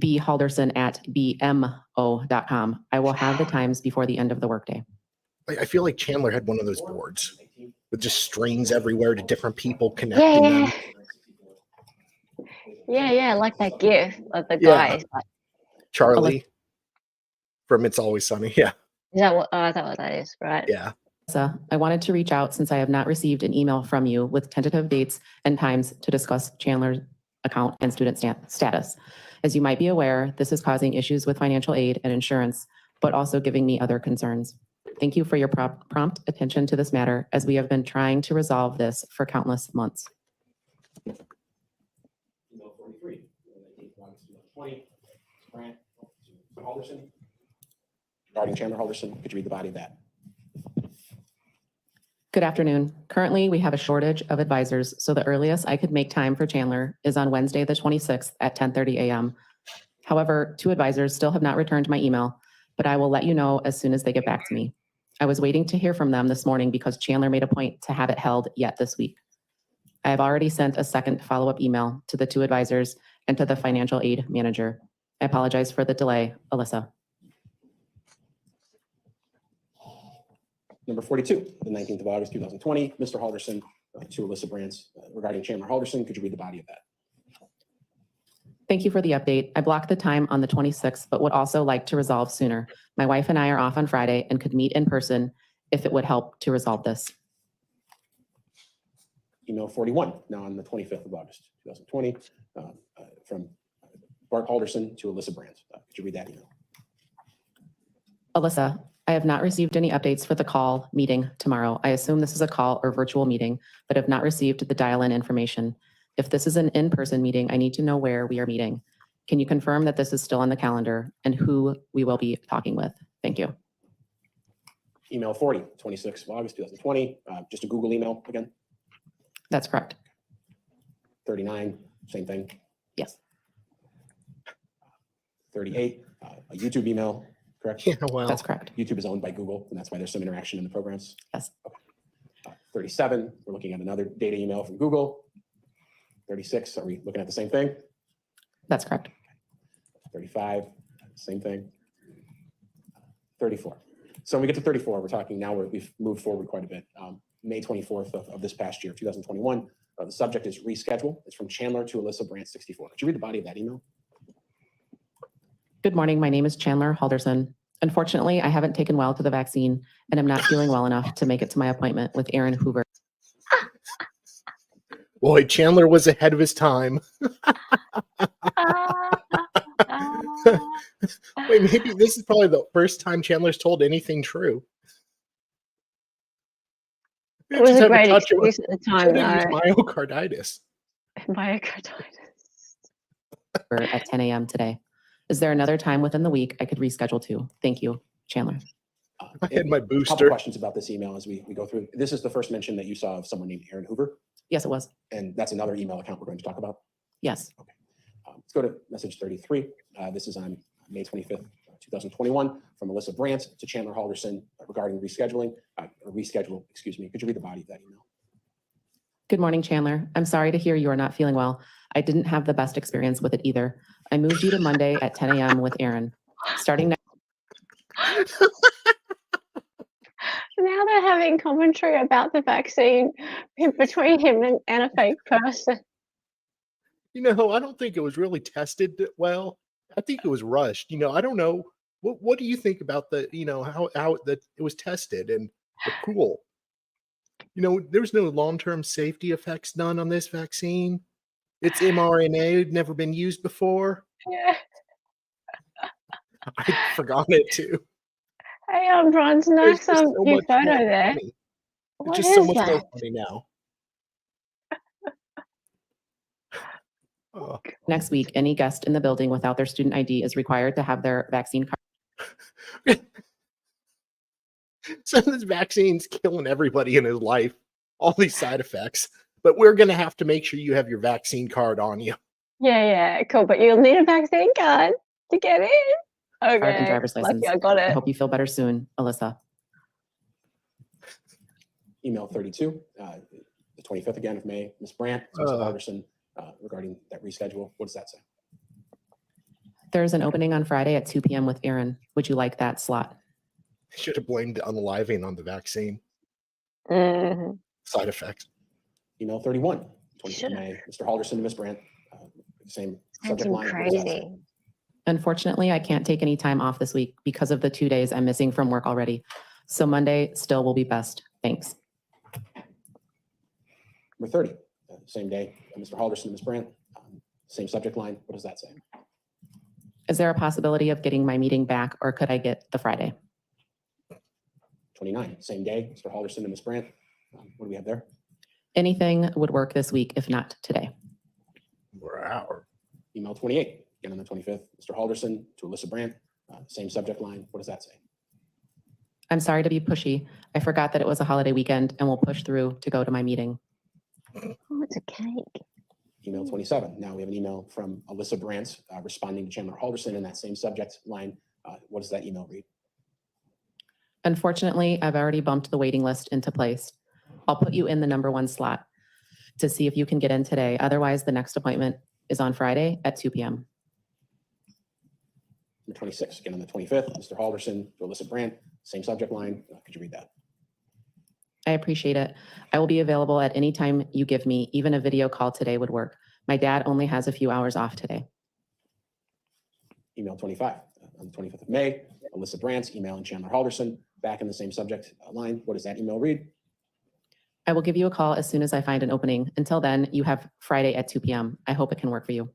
Speaker 11: bhalderson@bmo.com. I will have the times before the end of the workday.
Speaker 1: I feel like Chandler had one of those boards with just strings everywhere to different people connecting
Speaker 2: Yeah,
Speaker 1: them.
Speaker 2: yeah, like that gif of the
Speaker 1: Yeah.
Speaker 2: guys. Like,
Speaker 1: Charlie from It's Always Sunny. Yeah.
Speaker 2: is that what? Oh, is that what that is? Right.
Speaker 1: Yeah.
Speaker 11: Alyssa, I wanted to reach out since I have not received an email from you with tentative dates and times to discuss Chandler's account and student status. As you might be aware, this is causing issues with financial aid and insurance, but also giving me other concerns. Thank you for your prompt attention to this matter, as we have been trying to resolve this for countless months.
Speaker 10: Email 43, 19th of August 2020, Grant to Halderson. Regarding Chandler Halderson, could you read the body of that?
Speaker 11: Good afternoon. Currently, we have a shortage of advisors, so the earliest I could make time for Chandler is on Wednesday, the 26th at 10:30 a.m. However, 2 advisors still have not returned my email, but I will let you know as soon as they get back to me. I was waiting to hear from them this morning because Chandler made a point to have it held yet this week. I have already sent a second follow-up email to the 2 advisors and to the financial aid manager. I apologize for the delay, Alyssa.
Speaker 10: Number 42, the 19th of August 2020, Mr. Halderson to Alyssa Brandt regarding Chandler Halderson. Could you read the body of that?
Speaker 11: Thank you for the update. I blocked the time on the 26th, but would also like to resolve sooner. My wife and I are off on Friday and could meet in person if it would help to resolve this.
Speaker 10: Email 41, now on the 25th of August 2020, from Bart Halderson to Alyssa Brandt. Could you read that email?
Speaker 11: Alyssa, I have not received any updates for the call meeting tomorrow. I assume this is a call or virtual meeting, but have not received the dial-in information. If this is an in-person meeting, I need to know where we are meeting. Can you confirm that this is still on the calendar and who we will be talking with? Thank you.
Speaker 10: Email 40, 26th of August 2020, just a Google email again.
Speaker 11: That's correct.
Speaker 10: 39, same thing.
Speaker 11: Yes.
Speaker 10: 38, a YouTube email, correct?
Speaker 1: Yeah, well,
Speaker 11: That's correct.
Speaker 10: YouTube is owned by Google, and that's why there's some interaction in the programs.
Speaker 11: Yes.
Speaker 10: Okay. 37, we're looking at another data email from Google. 36, are we looking at the same thing?
Speaker 11: That's correct.
Speaker 10: 35, same thing. 34. So when we get to 34, we're talking now we've moved forward quite a bit. May 24th of this past year, 2021. The subject is reschedule. It's from Chandler to Alyssa Brandt 64. Could you read the body of that email?
Speaker 11: Good morning. My name is Chandler Halderson. Unfortunately, I haven't taken well to the vaccine and am not feeling well enough to make it to my appointment with Aaron Hoover.
Speaker 1: boy, Chandler was ahead of his time. Wait, maybe this is probably the first time Chandler's told anything true.
Speaker 2: It was
Speaker 1: Just
Speaker 2: a
Speaker 1: had
Speaker 2: great
Speaker 1: touch of-
Speaker 2: excuse at the time,
Speaker 1: said it was
Speaker 2: though.
Speaker 1: myocarditis.
Speaker 2: Myocarditis.
Speaker 11: At 10 a.m. today. Is there another time within the week I could reschedule to? Thank you, Chandler.
Speaker 1: I had my
Speaker 10: A couple
Speaker 1: booster.
Speaker 10: questions about this email as we go through. This is the first mention that you saw of someone named Aaron Hoover,
Speaker 11: Yes, it was.
Speaker 10: and that's another email account we're going to talk about.
Speaker 11: Yes.
Speaker 10: Let's go to message 33. This is on May 25th, 2021, from Alyssa Brandt to Chandler Halderson regarding rescheduling, or reschedule, excuse me. Could you read the body of that email?
Speaker 11: Good morning, Chandler. I'm sorry to hear you are not feeling well. I didn't have the best experience with it either. I moved you to Monday at 10 a.m. with Aaron. Starting next.
Speaker 2: Now they're having commentary about the vaccine between him and a fake person.
Speaker 1: You know, I don't think it was really tested well. I think it was rushed. You know, I don't know. What do you think about the, you know, how that it was tested and the pool? You know, there's no long-term safety effects done on this vaccine. It's mRNA, never been used before.
Speaker 2: Yeah.
Speaker 1: I forgot it too.
Speaker 2: Hey, Bronze,
Speaker 1: There's
Speaker 2: nice
Speaker 1: just so
Speaker 2: new
Speaker 1: much
Speaker 2: photo
Speaker 1: more
Speaker 2: there.
Speaker 1: funny. It's
Speaker 2: What
Speaker 1: just so
Speaker 2: is
Speaker 1: much more
Speaker 2: that?
Speaker 1: funny now. Oh.
Speaker 11: Next week, any guest in the building without their student ID is required to have their vaccine card.
Speaker 1: So this vaccine's killing everybody in his life, all these side effects. But we're going to have to make sure you have your vaccine card on you.
Speaker 2: Yeah, cool. But you'll need a vaccine card to get in. Okay.
Speaker 11: Card and driver's license.
Speaker 2: Lucky I got
Speaker 11: I
Speaker 2: it.
Speaker 11: hope you feel better soon, Alyssa.
Speaker 10: Email 32, the 25th again of May, Ms. Brandt, to Mr. Halderson, regarding that reschedule. What does that say?
Speaker 11: There's an opening on Friday at 2 p.m. with Aaron. Would you like that slot?
Speaker 1: Should have blamed the unaliving on the vaccine.
Speaker 2: Mhm.
Speaker 1: Side effects.
Speaker 10: Email 31, 25th
Speaker 2: Should've.
Speaker 10: May, Mr. Halderson to Ms. Brandt. Same
Speaker 2: Sounds
Speaker 10: subject line. What does that say?
Speaker 2: crazy.
Speaker 11: Unfortunately, I can't take any time off this week because of the 2 days I'm missing from work already. So Monday still will be best. Thanks.
Speaker 10: Number 30, same day, Mr. Halderson to Ms. Brandt. Same subject line. What does that say?
Speaker 11: Is there a possibility of getting my meeting back, or could I get the Friday?
Speaker 10: 29, same day, Mr. Halderson to Ms. Brandt. What do we have there?
Speaker 11: Anything would work this week, if not today.
Speaker 1: Wow.
Speaker 10: Email 28, again on the 25th, Mr. Halderson to Alyssa Brandt. Same subject line. What does that say?
Speaker 11: I'm sorry to be pushy. I forgot that it was a holiday weekend and will push through to go to my meeting.
Speaker 2: Oh, it's a cake.
Speaker 10: Email 27. Now we have an email from Alyssa Brandt responding to Chandler Halderson in that same subject line. What does that email read?
Speaker 11: Unfortunately, I've already bumped the waiting list into place. I'll put you in the #1 slot to see if you can get in today. Otherwise, the next appointment is on Friday at 2 p.m.
Speaker 10: Number 26, again on the 25th, Mr. Halderson to Alyssa Brandt, same subject line. Could you read that?
Speaker 11: I appreciate it. I will be available at any time you give me. Even a video call today would work. My dad only has a few hours off today.
Speaker 10: Email 25, on the 25th of May, Alyssa Brandt emailing Chandler Halderson, back in the same subject line. What does that email read?
Speaker 11: I will give you a call as soon as I find an opening. Until then, you have Friday at 2 p.m. I hope it can work for you.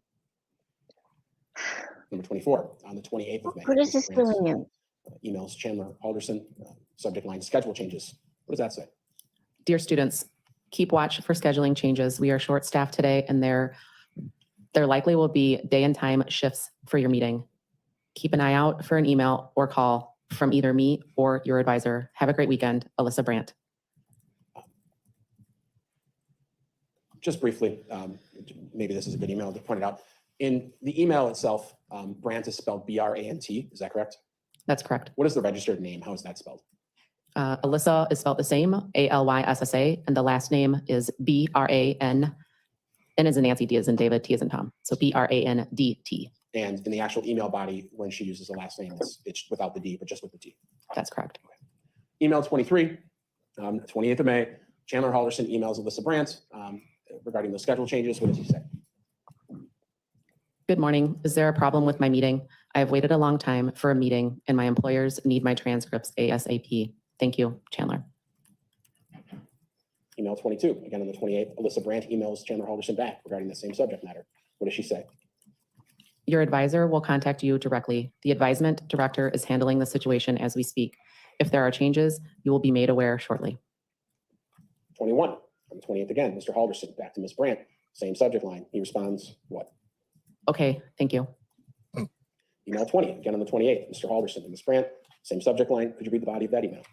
Speaker 10: Number 24, on the 28th of May.
Speaker 2: What is
Speaker 10: Alyssa
Speaker 2: this
Speaker 10: Brandt,
Speaker 2: doing him?
Speaker 10: Emails Chandler Halderson, subject line schedule changes. What does that say?
Speaker 11: Dear students, keep watch for scheduling changes. We are short-staffed today, and there likely will be day and time shifts for your meeting. Keep an eye out for an email or call from either me or your advisor. Have a great weekend, Alyssa Brandt.
Speaker 10: Just briefly, maybe this is a good email to point it out. In the email itself, Brandt is spelled B-R-A-N-T. Is that correct?
Speaker 11: That's correct.
Speaker 10: What is the registered name? How is that spelled?
Speaker 11: Alyssa is spelled the same, A-L-Y-S-S-A, and the last name is B-R-A-N, N as in Nancy, D as in David, T as in Tom. So B-R-A-N-D-T.
Speaker 10: And in the actual email body, when she uses the last name, it's without the D, but just with the T.
Speaker 11: That's correct.
Speaker 10: Email 23, 28th of May, Chandler Halderson emails Alyssa Brandt regarding the schedule changes. What does he say?
Speaker 11: Good morning. Is there a problem with my meeting? I have waited a long time for a meeting, and my employers need my transcripts ASAP. Thank you, Chandler.
Speaker 10: Email 22, again on the 28th, Alyssa Brandt emails Chandler Halderson back regarding the same subject matter. What does she say?
Speaker 11: Your advisor will contact you directly. The advisement director is handling the situation as we speak. If there are changes, you will be made aware shortly.
Speaker 10: 21, on the 28th again, Mr. Halderson back to Ms. Brandt, same subject line. He responds, what?
Speaker 11: Okay, thank you.
Speaker 10: Email 20, again on the 28th, Mr. Halderson to Ms. Brandt, same subject line. Could you read the body of that email?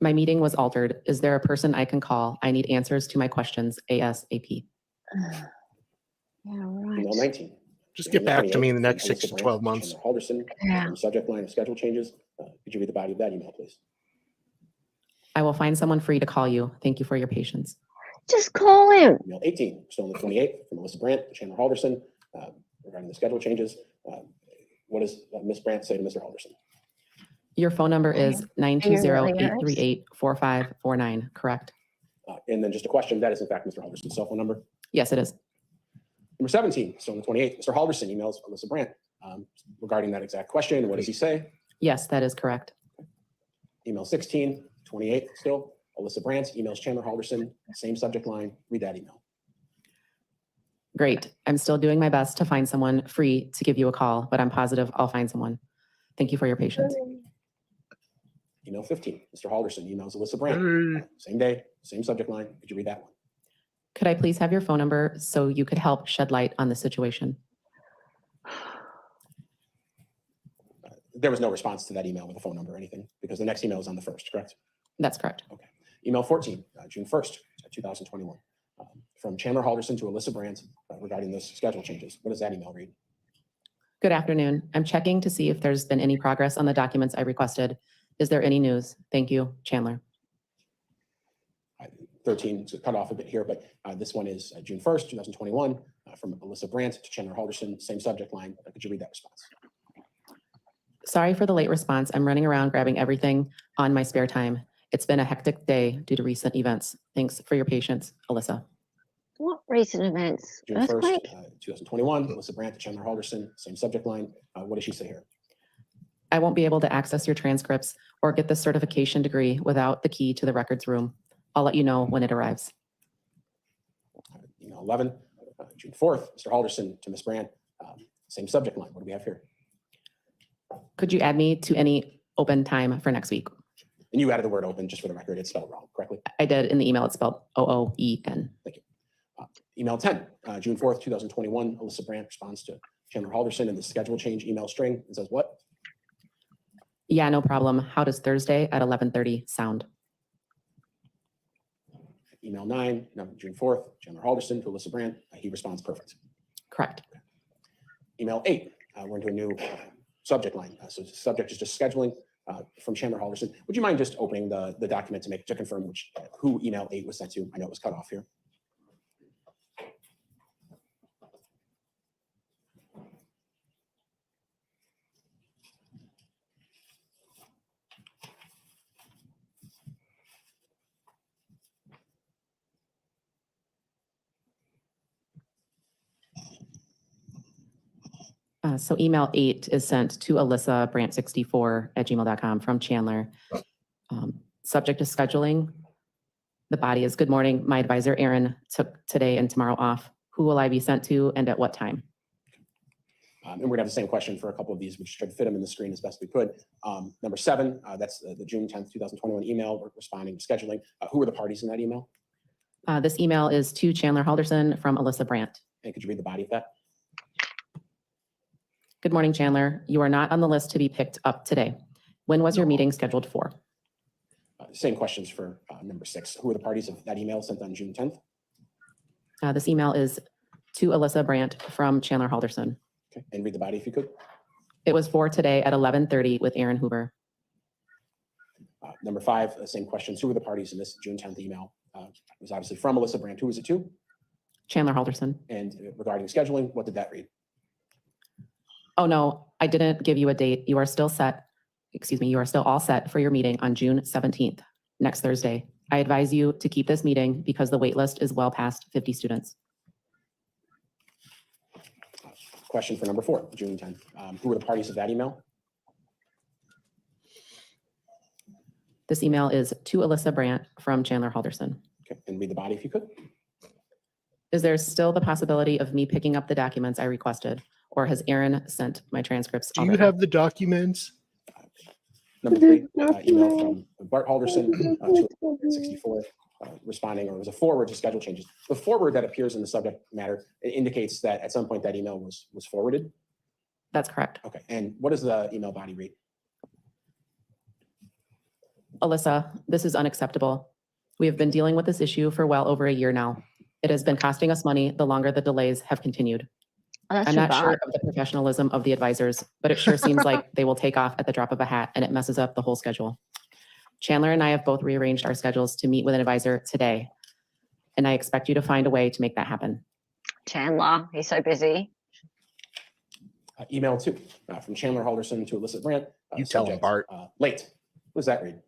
Speaker 11: My meeting was altered. Is there a person I can call? I need answers to my questions ASAP.
Speaker 2: Yeah, right.
Speaker 10: Email 19.
Speaker 1: Just get back to me in the next
Speaker 10: Alyssa
Speaker 1: 6 to
Speaker 10: Brandt
Speaker 1: 12 months.
Speaker 10: Chandler Halderson,
Speaker 2: Yeah.
Speaker 10: same subject line of schedule changes. Could you read the body of that email, please?
Speaker 11: I will find someone free to call you. Thank you for your patience.
Speaker 2: Just call him.
Speaker 10: Email 18, still on the 28th, from Alyssa Brandt to Chandler Halderson regarding the schedule changes. What does Ms. Brandt say to Mr. Halderson?
Speaker 11: Your phone number is
Speaker 2: really
Speaker 11: 920-838-4549, correct?
Speaker 10: And then just a question, that is in fact Mr. Halderson's cell phone number.
Speaker 11: Yes, it is.
Speaker 10: Number 17, still on the 28th, Mr. Halderson emails Alyssa Brandt regarding that exact question. What does he say?
Speaker 11: Yes, that is correct.
Speaker 10: Email 16, 28th still, Alyssa Brandt emails Chandler Halderson, same subject line. Read that email.
Speaker 11: Great. I'm still doing my best to find someone free to give you a call, but I'm positive I'll find someone. Thank you for your patience.
Speaker 10: Email 15, Mr. Halderson emails Alyssa Brandt, same day, same subject line. Could you read that one?
Speaker 11: Could I please have your phone number so you could help shed light on the situation?
Speaker 10: There was no response to that email with a phone number or anything because the next email is on the 1st, correct?
Speaker 11: That's correct.
Speaker 10: Okay. Email 14, June 1st, 2021, from Chandler Halderson to Alyssa Brandt regarding those schedule changes. What does that email read?
Speaker 11: Good afternoon. I'm checking to see if there's been any progress on the documents I requested. Is there any news? Thank you, Chandler.
Speaker 10: 13 to cut off a bit here, but this one is June 1st, 2021, from Alyssa Brandt to Chandler Halderson, same subject line. Could you read that response?
Speaker 11: Sorry for the late response. I'm running around grabbing everything on my spare time. It's been a hectic day due to recent events. Thanks for your patience, Alyssa.
Speaker 2: What recent events?
Speaker 10: June 1st,
Speaker 2: Earthquake?
Speaker 10: 2021, Alyssa Brandt to Chandler Halderson, same subject line. What does she say here?
Speaker 11: I won't be able to access your transcripts or get the certification degree without the key to the records room. I'll let you know when it arrives.
Speaker 10: Email 11, June 4th, Mr. Halderson to Ms. Brandt, same subject line. What do we have here?
Speaker 11: Could you add me to any open time for next week?
Speaker 10: And you added the word open, just for the record, it's spelled wrong, correctly?
Speaker 11: I did. In the email, it's spelled OOEN.
Speaker 10: Thank you. Email 10, June 4th, 2021, Alyssa Brandt responds to Chandler Halderson in the schedule change email string and says what?
Speaker 11: Yeah, no problem. How does Thursday at 11:30 sound?
Speaker 10: Email 9, June 4th, Chandler Halderson to Alyssa Brandt. He responds perfect.
Speaker 11: Correct.
Speaker 10: Email 8, we're into a new subject line. So the subject is just scheduling from Chandler Halderson. Would you mind just opening the document to confirm who email 8 was sent to? I know it was cut off here.
Speaker 11: So email 8 is sent to Alyssa Brandt64@gmail.com from Chandler. Subject is scheduling. The body is, good morning. My advisor, Aaron, took today and tomorrow off. Who will I be sent to and at what time?
Speaker 10: And we're gonna have the same question for a couple of these. We just tried to fit them in the screen as best we could. Number 7, that's the June 10th, 2021 email. We're responding to scheduling. Who are the parties in that email?
Speaker 11: This email is to Chandler Halderson from Alyssa Brandt.
Speaker 10: And could you read the body of that?
Speaker 11: Good morning, Chandler. You are not on the list to be picked up today. When was your meeting scheduled for?
Speaker 10: Same questions for number 6. Who are the parties of that email sent on June 10th?
Speaker 11: This email is to Alyssa Brandt from Chandler Halderson.
Speaker 10: Okay, and read the body if you could.
Speaker 11: It was for today at 11:30 with Aaron Hoover.
Speaker 10: Number 5, same questions. Who are the parties in this June 10th email? It was obviously from Alyssa Brandt. Who was it to?
Speaker 11: Chandler Halderson.
Speaker 10: And regarding scheduling, what did that read?
Speaker 11: Oh, no, I didn't give you a date. You are still set. Excuse me, you are still all set for your meeting on June 17th, next Thursday. I advise you to keep this meeting because the wait list is well past 50 students.
Speaker 10: Question for number 4, June 10th. Who are the parties of that email?
Speaker 11: This email is to Alyssa Brandt from Chandler Halderson.
Speaker 10: Okay, and read the body if you could.
Speaker 11: Is there still the possibility of me picking up the documents I requested, or has Aaron sent my transcripts
Speaker 1: Do you
Speaker 11: already?
Speaker 1: have the documents?
Speaker 10: Number 3, email from Bart Halderson to 64, responding, or it was a forward to schedule changes. The forward that appears in the subject matter indicates that at some point that email was forwarded.
Speaker 11: That's correct.
Speaker 10: Okay, and what does the email body read?
Speaker 11: Alyssa, this is unacceptable. We have been dealing with this issue for well over a year now. It has been costing us money the longer the delays have continued.
Speaker 2: Oh, that's
Speaker 11: I'm
Speaker 2: too
Speaker 11: not sure
Speaker 2: bad.
Speaker 11: of the professionalism of the advisors, but it sure seems like they will take off at the drop of a hat and it messes up the whole schedule. Chandler and I have both rearranged our schedules to meet with an advisor today, and I expect you to find a way to make that happen.
Speaker 2: Chandler, he's so busy.
Speaker 10: Email 2, from Chandler Halderson to Alyssa Brandt.
Speaker 1: You tell him,
Speaker 10: subject,
Speaker 1: Bart.
Speaker 10: Late. What does that read?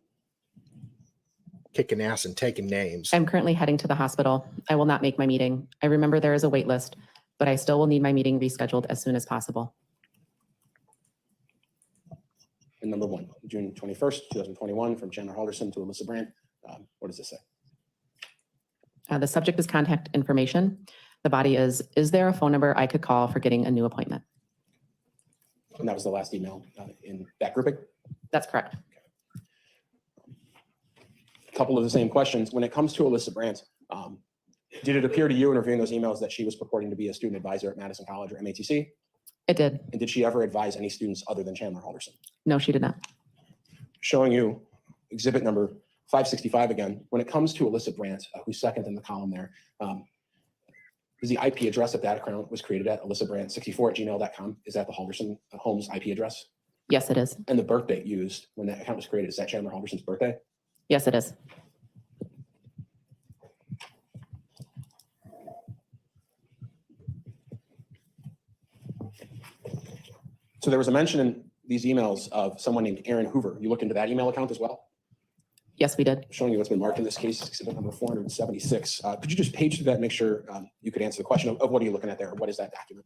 Speaker 1: Kicking ass and taking names.
Speaker 11: I'm currently heading to the hospital. I will not make my meeting. I remember there is a wait list, but I still will need my meeting rescheduled as soon as possible.
Speaker 10: And number 1, June 21st, 2021, from Chandler Halderson to Alyssa Brandt. What does this say?
Speaker 11: The subject is contact information. The body is there a phone number I could call for getting a new appointment?
Speaker 10: And that was the last email in that grouping.
Speaker 11: That's correct.
Speaker 10: A couple of the same questions. When it comes to Alyssa Brandt, did it appear to you in reviewing those emails that she was purporting to be a student advisor at Madison College or MATC?
Speaker 11: It did.
Speaker 10: And did she ever advise any students other than Chandler Halderson?
Speaker 11: No, she did not.
Speaker 10: Showing you exhibit number 565 again. When it comes to Alyssa Brandt, who's second in the column there, is the IP address of that account was created at alyssabrand64@gmail.com. Is that the Halderson home's IP address?
Speaker 11: Yes, it is.
Speaker 10: And the birth date used when that account was created, is that Chandler Halderson's birthday?
Speaker 11: Yes, it is.
Speaker 10: So there was a mention in these emails of someone named Aaron Hoover. You looked into that email account as well?
Speaker 11: Yes, we did.
Speaker 10: Showing you what's been marked in this case, exhibit number 476. Could you just page through that and make sure you could answer the question of what are you looking at there? What is that document?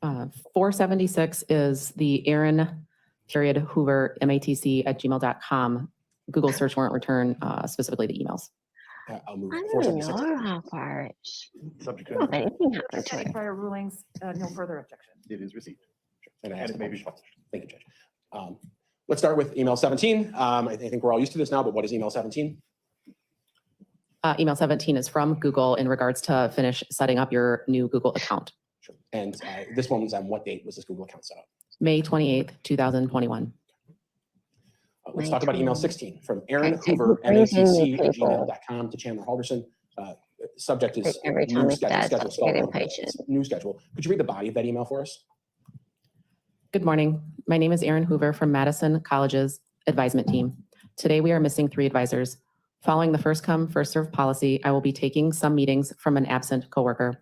Speaker 11: Uh, 476 is the Aaron Hoover matc@gmail.com Google search warrant return, specifically the emails.
Speaker 10: I'll move
Speaker 2: I don't
Speaker 10: 476.
Speaker 2: know how far it's.
Speaker 4: Subject
Speaker 2: I don't know if
Speaker 4: to,
Speaker 2: anything happened to
Speaker 12: Any
Speaker 2: it.
Speaker 12: prior rulings, no further objection.
Speaker 4: it is received.
Speaker 10: And I
Speaker 4: And
Speaker 10: ask
Speaker 4: it may be
Speaker 10: the
Speaker 4: published.
Speaker 10: Thank you, Judge. Let's start with email 17. I think we're all used to this now, but what is email 17?
Speaker 11: Email 17 is from Google in regards to finish setting up your new Google account.
Speaker 10: Sure. And this one was on what date was this Google account set up?
Speaker 11: May 28th, 2021.
Speaker 10: Let's
Speaker 2: May
Speaker 10: talk about email
Speaker 2: 20.
Speaker 10: 16 from Aaron
Speaker 2: Okay, so
Speaker 10: Hoover,
Speaker 2: who brings in new
Speaker 10: matc@gmail.com to Chandler Halderson. Subject is
Speaker 2: Every time
Speaker 10: new
Speaker 2: his dad
Speaker 10: schedule,
Speaker 2: starts getting
Speaker 10: spelled wrong.
Speaker 2: impatient.
Speaker 10: It's new schedule. Could you read the body of that email for us?
Speaker 11: Good morning. My name is Erin Hoover from Madison College's advisement team. Today we are missing 3 advisors. Following the first come, first served policy, I will be taking some meetings from an absent coworker.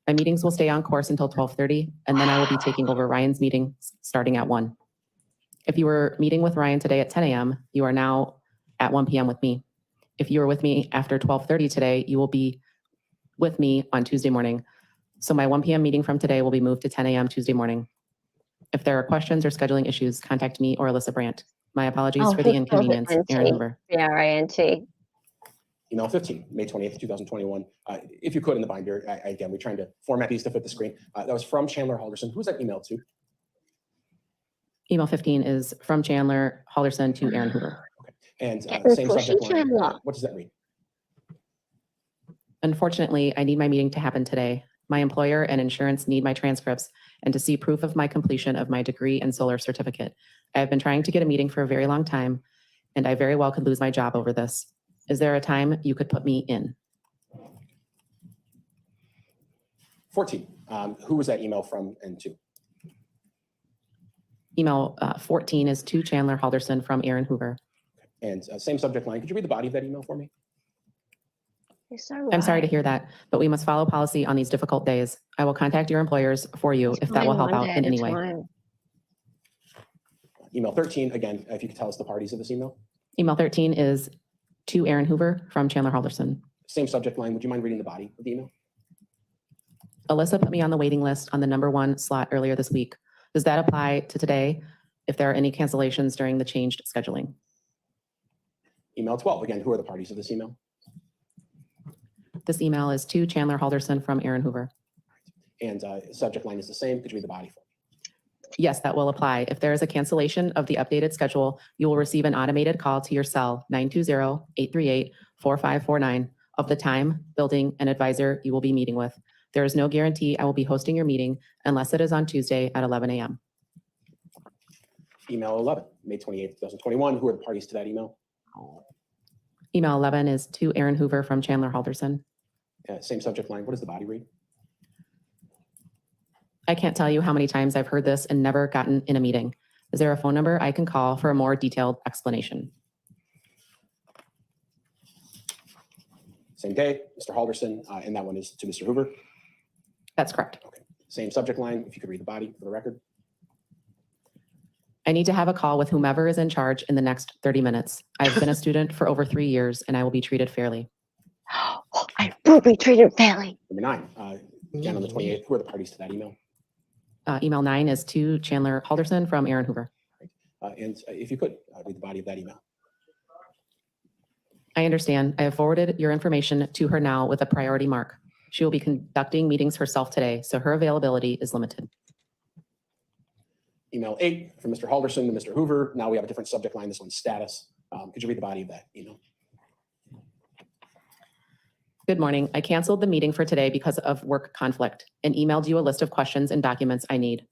Speaker 11: My meetings will stay on course until 12:30, and then I will be taking over Ryan's meeting starting at 1. If you were meeting with Ryan today at 10 a.m., you are now at 1 p.m. with me. If you were with me after 12:30 today, you will be with me on Tuesday morning. So my 1 p.m. meeting from today will be moved to 10 a.m. Tuesday morning. If there are questions or scheduling issues, contact me or Alyssa Brandt. My apologies
Speaker 2: Oh,
Speaker 11: for the
Speaker 2: he spelled it
Speaker 11: inconvenience, Erin
Speaker 2: NT.
Speaker 11: Hoover.
Speaker 2: BRANT.
Speaker 10: Email 15, May 28th, 2021. If you could in the binder, again, we're trying to format these to fit the screen. That was from Chandler Halderson. Who's that email to?
Speaker 11: Email 15 is from Chandler Halderson to Erin Hoover.
Speaker 10: And
Speaker 2: Getting
Speaker 10: same
Speaker 2: pushy,
Speaker 10: subject line.
Speaker 2: Chandler.
Speaker 10: What does that read?
Speaker 11: Unfortunately, I need my meeting to happen today. My employer and insurance need my transcripts and to see proof of my completion of my degree and solar certificate. I have been trying to get a meeting for a very long time, and I very well could lose my job over this. Is there a time you could put me in?
Speaker 10: 14, who was that email from and to?
Speaker 11: Email 14 is to Chandler Halderson from Erin Hoover.
Speaker 10: And same subject line. Could you read the body of that email for me?
Speaker 2: You're so
Speaker 11: I'm sorry to
Speaker 2: right.
Speaker 11: hear that, but we must follow policy on these difficult days. I will contact your employers for you
Speaker 2: It's
Speaker 11: if that will
Speaker 2: fine
Speaker 11: help
Speaker 2: one
Speaker 11: out
Speaker 2: day
Speaker 11: in
Speaker 2: at a
Speaker 11: any way.
Speaker 2: time.
Speaker 10: Email 13, again, if you could tell us the parties of this email.
Speaker 11: Email 13 is to Erin Hoover from Chandler Halderson.
Speaker 10: Same subject line. Would you mind reading the body of the email?
Speaker 11: Alyssa put me on the waiting list on the #1 slot earlier this week. Does that apply to today if there are any cancellations during the changed scheduling?
Speaker 10: Email 12, again, who are the parties of this email?
Speaker 11: This email is to Chandler Halderson from Erin Hoover.
Speaker 10: And subject line is the same. Could you read the body for me?
Speaker 11: Yes, that will apply. If there is a cancellation of the updated schedule, you will receive an automated call to your cell 920-838-4549 of the time, building, and advisor you will be meeting with. There is no guarantee I will be hosting your meeting unless it is on Tuesday at 11 a.m.
Speaker 10: Email 11, May 28th, 2021. Who are the parties to that email?
Speaker 11: Email 11 is to Erin Hoover from Chandler Halderson.
Speaker 10: Same subject line. What does the body read?
Speaker 11: I can't tell you how many times I've heard this and never gotten in a meeting. Is there a phone number I can call for a more detailed explanation?
Speaker 10: Same day, Mr. Halderson, and that one is to Mr. Hoover.
Speaker 11: That's correct.
Speaker 10: Okay. Same subject line. If you could read the body for the record.
Speaker 11: I need to have a call with whomever is in charge in the next 30 minutes. I've been a student for over 3 years and I will be treated fairly.
Speaker 2: I will be treated fairly.
Speaker 10: Number 9, again on the 28th. Who are the parties to that email?
Speaker 11: Email 9 is to Chandler Halderson from Erin Hoover.
Speaker 10: And if you could read the body of that email.
Speaker 11: I understand. I have forwarded your information to her now with a priority mark. She will be conducting meetings herself today, so her availability is limited.
Speaker 10: Email 8 from Mr. Halderson to Mr. Hoover. Now we have a different subject line. This one's status. Could you read the body of that email?
Speaker 11: Good morning. I canceled the meeting for today because of work conflict and emailed you a list of questions and documents I need.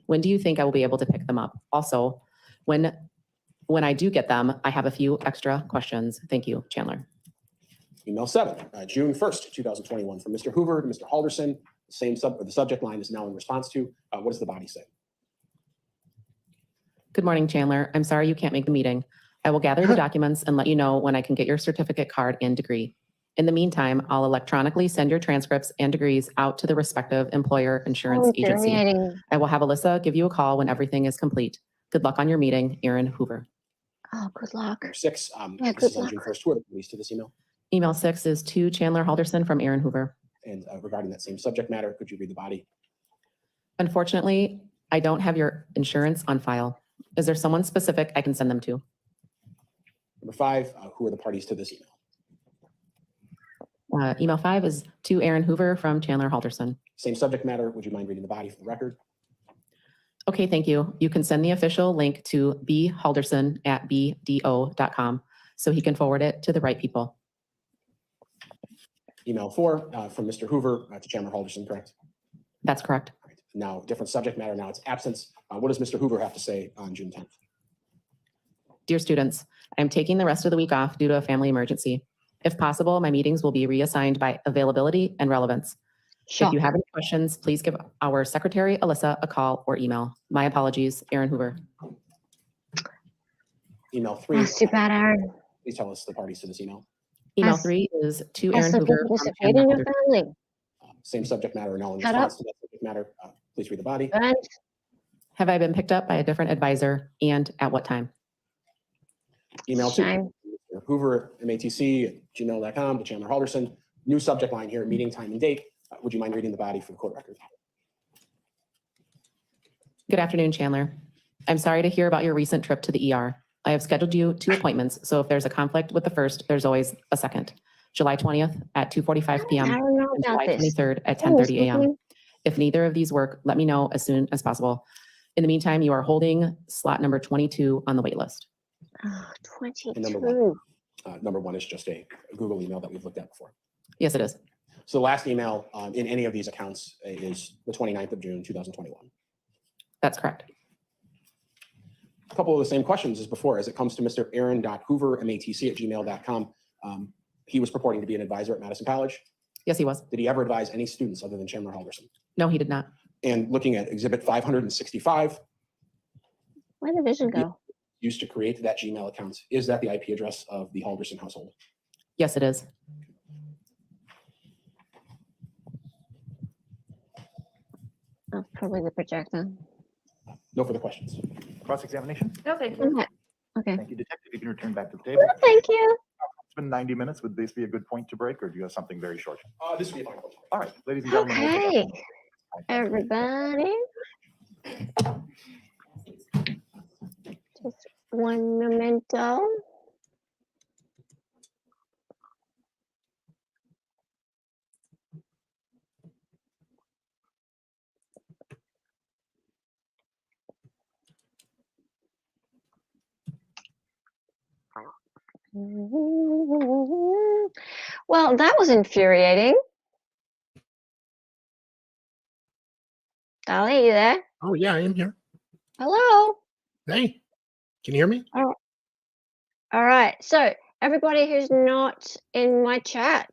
Speaker 11: When do you think I will be able to pick them up? Also, when I do get them, I have a few extra questions. Thank you, Chandler.
Speaker 10: Email 7, June 1st, 2021, from Mr. Hoover to Mr. Halderson. The subject line is now in response to. What does the body say?
Speaker 11: Good morning, Chandler. I'm sorry you can't make the meeting. I will gather the documents and let you know when I can get your certificate, card, and degree. In the meantime, I'll electronically send your transcripts and degrees out to the respective employer insurance agency.
Speaker 2: Infuriating.
Speaker 11: I will have Alyssa give you a call when everything is complete. Good luck on your meeting, Aaron Hoover.
Speaker 2: Oh, good luck.
Speaker 10: Number 6,
Speaker 2: Yeah,
Speaker 10: this is
Speaker 2: good
Speaker 10: on
Speaker 2: luck.
Speaker 10: June 1st. Who are the police to this email?
Speaker 11: Email 6 is to Chandler Halderson from Aaron Hoover.
Speaker 10: And regarding that same subject matter, could you read the body?
Speaker 11: Unfortunately, I don't have your insurance on file. Is there someone specific I can send them to?
Speaker 10: Number 5, who are the parties to this email?
Speaker 11: Email 5 is to Aaron Hoover from Chandler Halderson.
Speaker 10: Same subject matter. Would you mind reading the body for the record?
Speaker 11: Okay, thank you. You can send the official link to bhalderson@bdo.com so he can forward it to the right people.
Speaker 10: Email 4 from Mr. Hoover to Chandler Halderson, correct?
Speaker 11: That's correct.
Speaker 10: All right. Now, different subject matter. Now it's absence. What does Mr. Hoover have to say on June 10th?
Speaker 11: Dear students, I am taking the rest of the week off due to a family emergency. If possible, my meetings will be reassigned by availability and relevance. If you have any questions, please give our secretary, Alyssa, a call or email. My apologies, Aaron Hoover.
Speaker 10: Email 3.
Speaker 2: That's too bad, Aaron.
Speaker 10: Please tell us the parties to this email.
Speaker 11: Email
Speaker 2: Has-
Speaker 11: 3 is to
Speaker 2: Has
Speaker 11: Aaron
Speaker 2: some
Speaker 11: Hoover
Speaker 2: people
Speaker 11: from
Speaker 2: disappeared
Speaker 11: Chandler
Speaker 2: in your
Speaker 11: Halderson.
Speaker 2: family?
Speaker 10: Same subject matter. Now in
Speaker 2: Shut
Speaker 10: response to that subject matter, please read the body.
Speaker 2: And
Speaker 11: Have I been picked up by a different advisor and at what time?
Speaker 10: Email 2.
Speaker 2: shame.
Speaker 10: Mr. Hoover, matc@gmail.com to Chandler Halderson. New subject line here, meeting time and date. Would you mind reading the body for the court record?
Speaker 11: Good afternoon, Chandler. I'm sorry to hear about your recent trip to the ER. I have scheduled you 2 appointments, so if there's a conflict with the first, there's always a second. July 20th at 2:45 p.m.
Speaker 2: I don't know
Speaker 11: and
Speaker 2: about
Speaker 11: July
Speaker 2: this.
Speaker 11: 23rd at
Speaker 2: Oh,
Speaker 11: 10:30 a.m.
Speaker 2: something-
Speaker 11: If neither of these work, let me know as soon as possible. In the meantime, you are holding slot number 22 on the wait list.
Speaker 2: Oh,
Speaker 10: And number
Speaker 2: 22.
Speaker 10: Number 1 is just a Google email that we've looked at before.
Speaker 11: Yes, it is.
Speaker 10: So the last email in any of these accounts is the 29th of June, 2021.
Speaker 11: That's correct.
Speaker 10: A couple of the same questions as before. As it comes to Mr. aaron.hoover@matc@gmail.com, he was purporting to be an advisor at Madison College.
Speaker 11: Yes, he was.
Speaker 10: Did he ever advise any students other than Chandler Halderson?
Speaker 11: No, he did not.
Speaker 10: And looking at Exhibit 565,
Speaker 2: Where did vision go?
Speaker 10: used to create that Gmail account, is that the IP address of the Halderson household?
Speaker 11: Yes, it is.
Speaker 2: Oh, probably the projector.
Speaker 10: No further questions.
Speaker 4: Cross-examination?
Speaker 12: No, thank you.
Speaker 2: Okay. Okay.
Speaker 4: Thank you, Detective. You can return back to the table.
Speaker 2: Thank you.
Speaker 4: It's been 90 minutes. Would this be a good point to break, or do you have something very short?
Speaker 10: This will be a fine.
Speaker 4: All right, ladies and gentlemen. we'll
Speaker 2: Okay,
Speaker 4: take
Speaker 2: everybody. Just one memento. Well, that was infuriating. Dolly, you there?
Speaker 1: Oh, yeah, I am here.
Speaker 2: Hello.
Speaker 1: Hey, can you hear me?
Speaker 2: All right. So everybody who's not in my chat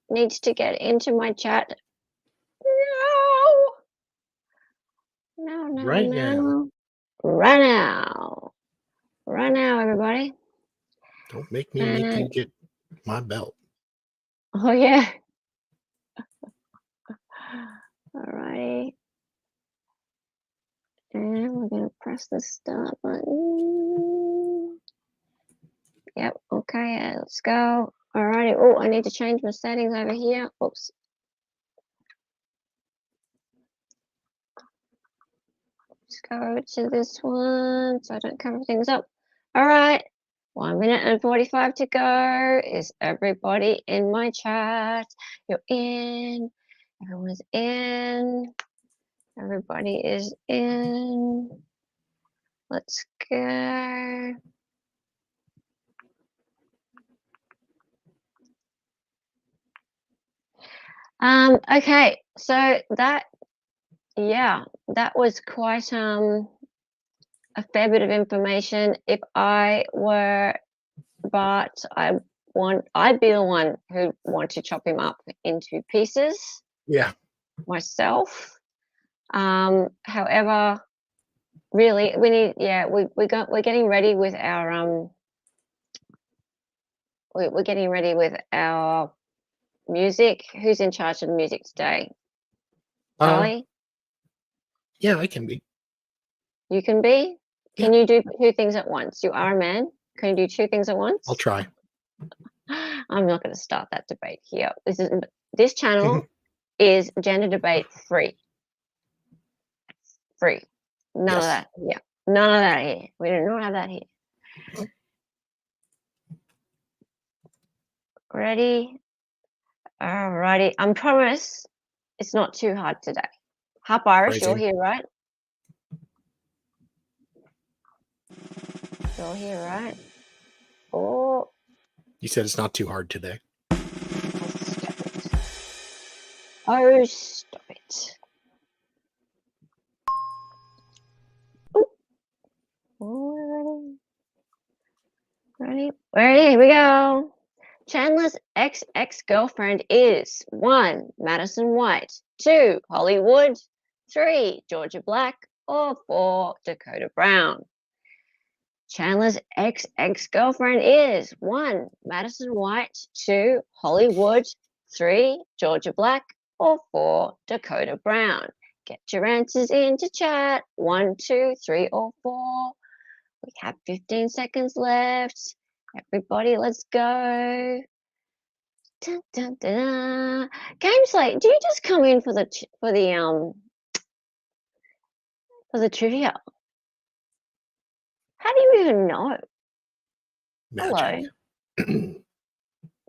Speaker 2: needs to get into my chat. No,
Speaker 1: Right now.
Speaker 2: Right now. Right now, everybody.
Speaker 1: Don't make me make you get my belt.
Speaker 2: Oh, yeah. All righty. And we're going to press the start button. Yep. Okay. Let's go. All righty. Oh, I need to change my settings over here. Oops. Let's go to this one so I don't cover things up. All right. 1 minute and 45 to go. Is everybody in my chat? You're in. Everyone's in. Everybody is in. Let's go. Okay, so that was quite a fair bit of information. If I were Bart, I I'd be the one who'd want to chop him up into pieces
Speaker 1: Yeah.
Speaker 2: myself. However, really, we need, we're getting ready with our we're getting ready with our music. Who's in charge of the music today? Charlie,
Speaker 1: Yeah, I can be.
Speaker 2: you can be. Can you do two things at once? You are a man. Can you do two things at once?
Speaker 1: I'll try.
Speaker 2: I'm not going to start that debate here. This channel is gender debate free. Free. None of
Speaker 1: Yes.
Speaker 2: that. Yeah. None of that here. We do not have that here. Ready? Alrighty. I promise it's not too hard today. Harp Irish, you're
Speaker 1: Phrasing.
Speaker 2: here, right? You're here, right? Oh,
Speaker 1: You said it's not too hard today.
Speaker 2: stop it. Oh, stop it. Ooh. Oh, ready? Ready? Here we go. Chandler's ex-girlfriend is 1. Madison White, 2. Hollywood, 3. Georgia Black, or 4. Dakota Brown. Chandler's ex-girlfriend is 1. Madison White, 2. Hollywood, 3. Georgia Black, or 4. Dakota Brown. Get your answers into chat. 1, 2, 3, or 4. We have 15 seconds left. Everybody, let's go. Dun, dun, dun, dun. Games like, do you just come in for the trivia? How do you even know?
Speaker 1: Magic.
Speaker 2: Hello.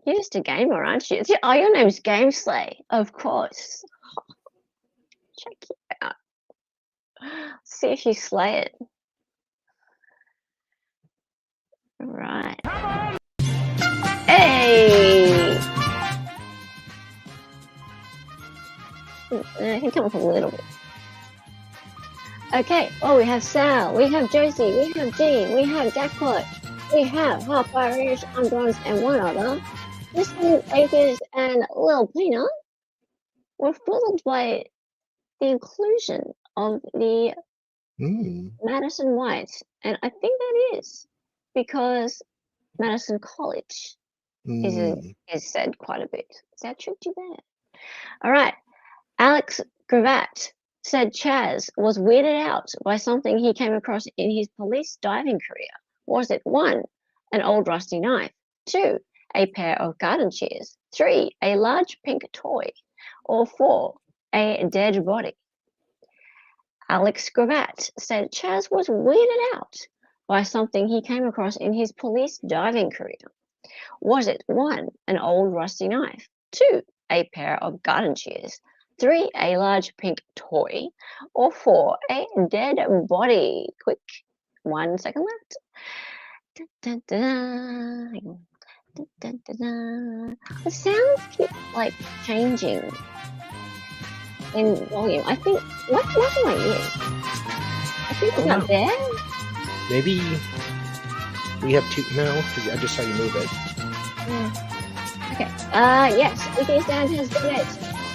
Speaker 2: You're just a gamer, aren't you? Oh, your name's Gameslay, of course. Check it out. See if you slay it. All right. Hey! I can come up a little bit. Okay. Oh, we have Sal, we have Josie, we have Jean, we have Jackpot, we have Harp Irish, Bronze, and one other. This one, Acres, and Lil Peanut were fooled by the inclusion of the Madison White, and I think that is because Madison College is said quite a bit. Is that tricked you there? All right. Alex Gravatt said Chaz was weirded out by something he came across in his police diving career. Was it 1, an old rusty knife, 2, a pair of garden shears, 3, a large pink toy, or 4, a dead body? Alex Gravatt said Chaz was weirded out by something he came across in his police diving career. Was it 1, an old rusty knife, 2, a pair of garden shears, 3, a large pink toy, or 4, a dead body? Quick, 1 second left. Dun, dun, dun, dun, dun, dun, dun. The sounds keep like changing in volume. I think what's my ears? I think it's not there.
Speaker 1: Maybe we have two. No, because I just saw you move it.
Speaker 2: Okay. Yes, Wiki Stand has done it.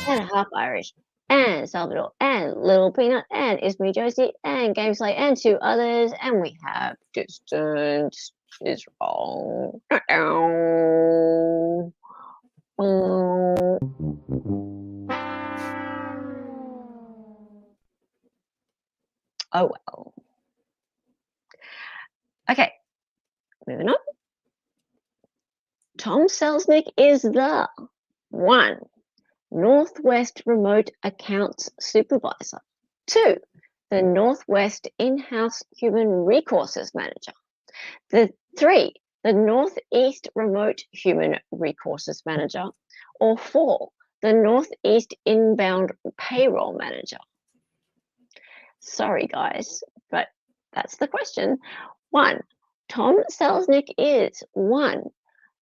Speaker 2: And Harp Irish, and Salvador, and Little Peanut, and It's Me Josie, and Gameslay, and 2 others, and we have Distance is wrong. Oh well. Okay, moving on. Tom Selznick is the 1. Northwest Remote Accounts Supervisor. 2. The Northwest In-House Human Resources Manager. 3. The Northeast Remote Human Resources Manager. Or 4. The Northeast Inbound Payroll Manager. Sorry, guys, but that's the question. 1. Tom Selznick is 1.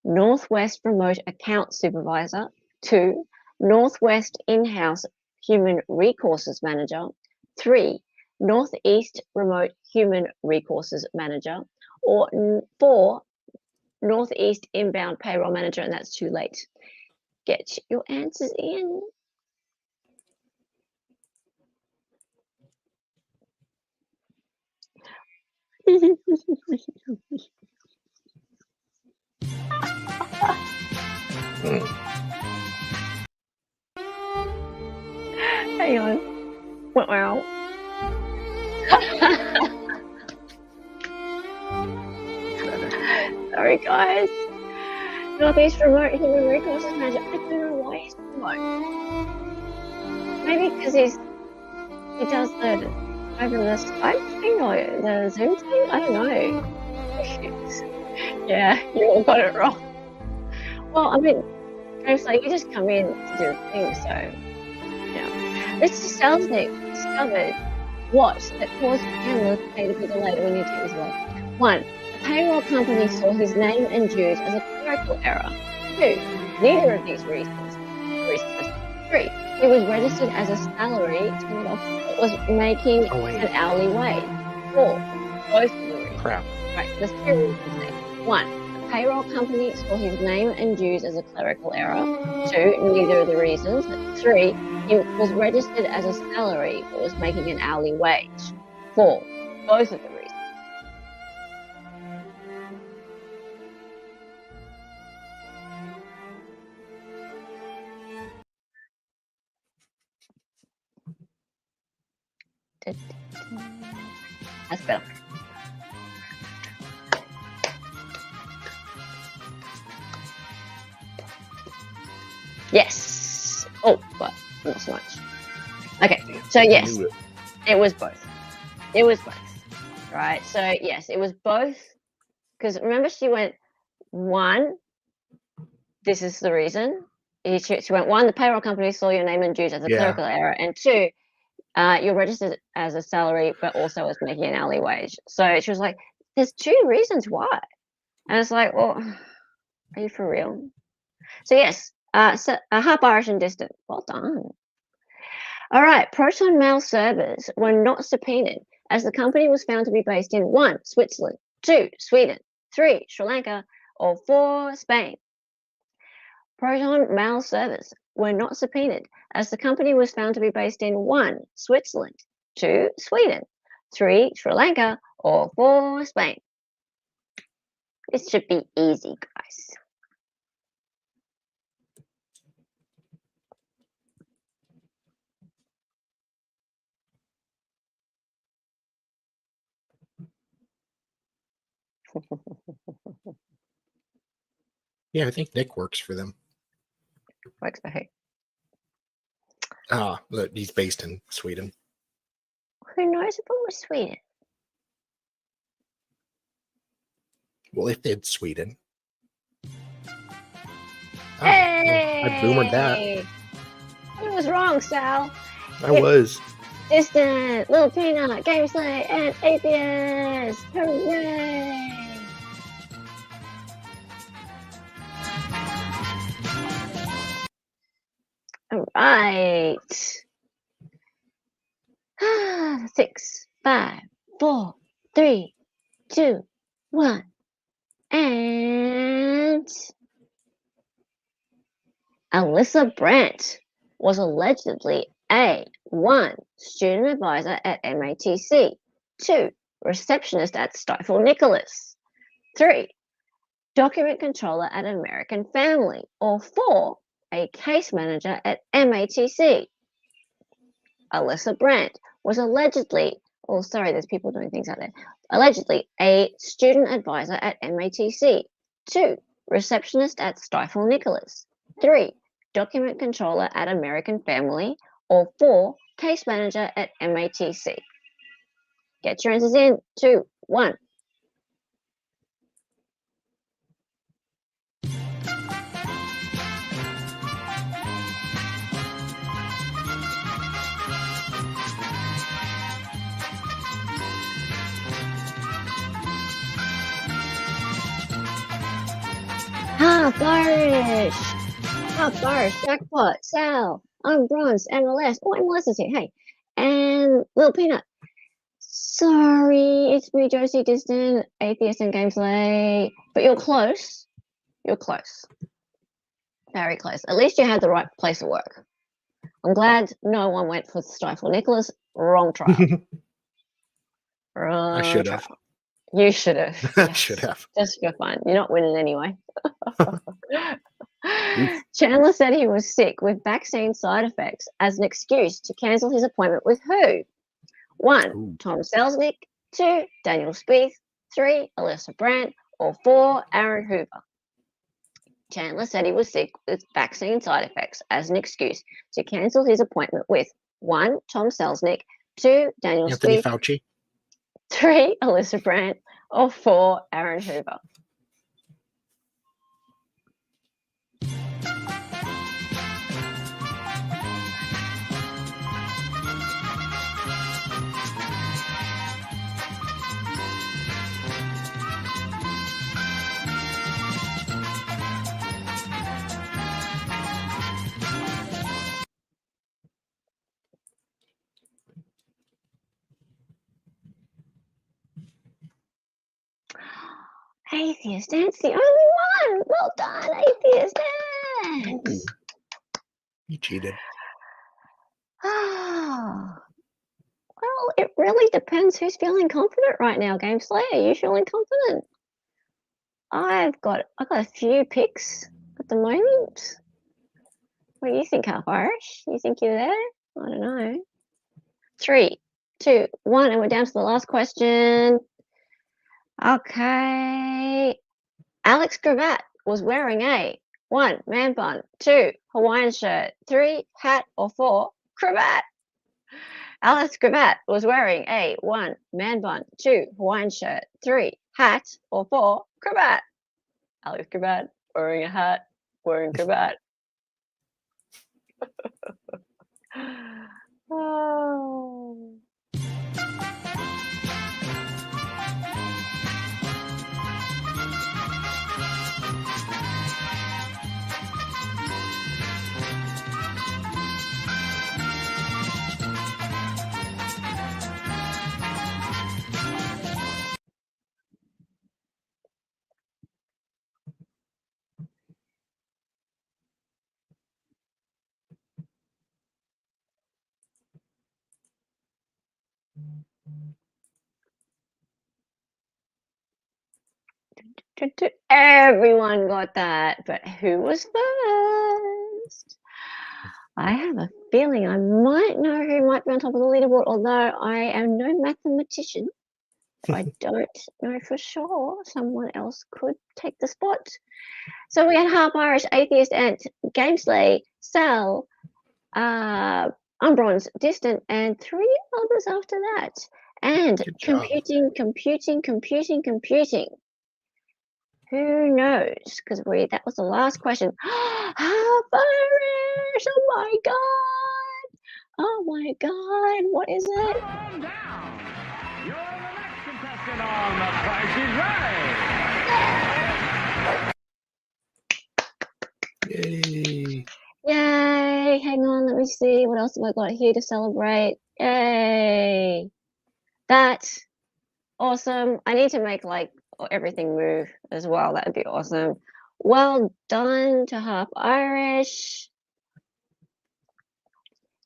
Speaker 2: Northwest Remote Account Supervisor. 2. Northwest In-House Human Resources Manager. 3. Northeast Remote Human Resources Manager. Or 4. Northeast inbound payroll manager, and that's too late. Get your answers in. Hang on. Wow. Sorry, guys. Northeast remote human resources manager. I don't know why he's remote. Maybe because he does the over the Skype thing or the Zoom thing. I don't know. Yeah, you all got it wrong. Well, I mean, it's like you just come in to do a thing, so yeah. Mr. Selznick discovered what that caused Chandler to pay to be delayed when you take as well. 1. The payroll company saw his name and dues as a clerical error. 2. Neither of these reasons. 3. He was registered as a salary that was making an hourly wage. 4. Both of the reasons.
Speaker 1: Crap.
Speaker 2: Right, there's 2 reasons there. 1. The payroll company saw his name and dues as a clerical error. 2. Neither of the reasons. 3. He was registered as a salary but was making an hourly wage. 4. Both of the reasons. That's better. Yes. Oh, but not so much. Okay, so yes, it was both. It was both. Right, so yes, it was both. Because remember, she went 1, this is the reason. She went 1, the payroll company saw your name and dues as a clerical error, and 2, you're registered as a salary, but also as making an hourly wage. So she was like, there's 2 reasons why. And it's like, well, are you for real? So yes, so, half Irish and distant. Well done. All right, Proton Mail servers were not subpoenaed as the company was found to be based in 1, Switzerland, 2, Sweden, 3, Sri Lanka, or 4, Spain. Proton Mail servers were not subpoenaed as the company was found to be based in 1, Switzerland, 2, Sweden, 3, Sri Lanka, or 4, Spain. This should be easy, guys.
Speaker 1: Yeah, I think Nick works for them.
Speaker 2: Works for who?
Speaker 1: Look, he's based in Sweden.
Speaker 2: Who knows if it was Sweden?
Speaker 1: Well, if it's Sweden.
Speaker 2: Hey!
Speaker 1: I boomered that.
Speaker 2: I was wrong, Sal.
Speaker 1: I was.
Speaker 2: Distant, Little Peanut, Game Slay, and Atheist. Hooray! All right. 6, 5, 4, 3, 2, 1, and Alyssa Brandt was allegedly a 1, student advisor at MATC, 2, receptionist at Stifle Nicholas, 3, document controller at American Family, or 4, a case manager at MATC. Alyssa Brandt was allegedly, oh sorry, there's people doing things out there, allegedly a student advisor at MATC, 2, receptionist at Stifle Nicholas, 3, document controller at American Family, or 4, case manager at MATC. Get your answers in. 2, 1. Half Irish! Half Irish, jackpot, Sal, I'm bronze, MLS. Oh, MLS is here, hey. And Little Peanut. Sorry, it's me, Josie Distant, atheist and gameplay. But you're close. You're close. Very close. At least you had the right place of work. I'm glad no one went for Stifle Nicholas. Wrong trial.
Speaker 1: I should have.
Speaker 2: You should have.
Speaker 1: I should have.
Speaker 2: Just for fun. You're not winning anyway. Chandler said he was sick with vaccine side effects as an excuse to cancel his appointment with who? 1,
Speaker 1: Ooh.
Speaker 2: Tom Selznick. 2, Daniel Spieth. 3, Alyssa Brandt. Or 4, Aaron Hoover. Chandler said he was sick with vaccine side effects as an excuse to cancel his appointment with 1, Tom Selznick. 2, Daniel
Speaker 1: Anthony
Speaker 2: Spieth.
Speaker 1: Fauci.
Speaker 2: 3, Alyssa Brandt. Or 4, Aaron Hoover. Atheist Ant's the only one. Well done, Atheist Ant.
Speaker 1: Ooh. You cheated.
Speaker 2: Ah, well, it really depends who's feeling confident right now, Game Slayer. Are you feeling confident? I've got a few picks at the moment. What do you think, Half Irish? You think you're there? I don't know. 3, 2, 1, and we're down to the last question. Okay. Alex Gravatt was wearing a 1, man bun. 2, Hawaiian shirt. 3, hat. Or 4, cravat. Alex Gravatt was wearing a 1, man bun. 2, Hawaiian shirt. 3, hat. Or 4, cravat. Alex Gravatt wearing a hat, wearing cravat. Oh. Everyone got that, but who was first? I have a feeling I might know who might be on top of the leaderboard, although I am no mathematician. I don't know for sure. Someone else could take the spot. So we had Half Irish, Atheist Ant, Gameslay, Sal, Umbronze, Distant, and 3 others after that. And
Speaker 1: Good job.
Speaker 2: computing. Who knows? Because that was the last question. Half Irish! Oh my god! Oh my god! What is it?
Speaker 13: Calm down. You're the next contestant on The Price is Right.
Speaker 1: Yay.
Speaker 2: Yay! Hang on, let me see. What else have I got here to celebrate? Yay! That's awesome. I need to make everything move as well. That would be awesome. Well done to Half Irish.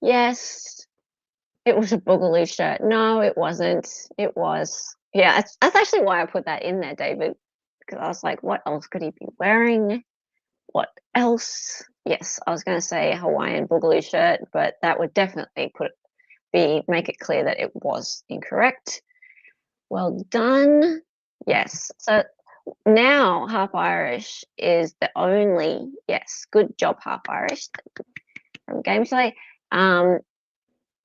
Speaker 2: Yes, it was a Boogaloo shirt. No, it wasn't. It was. Yeah, that's actually why I put that in there, David, because I was like, what else could he be wearing? What else? Yes, I was going to say a Hawaiian Boogaloo shirt, but that would definitely make it clear that it was incorrect. Well done. Yes. So now Half Irish is the only, yes, good job, Half Irish from Gameplay. Now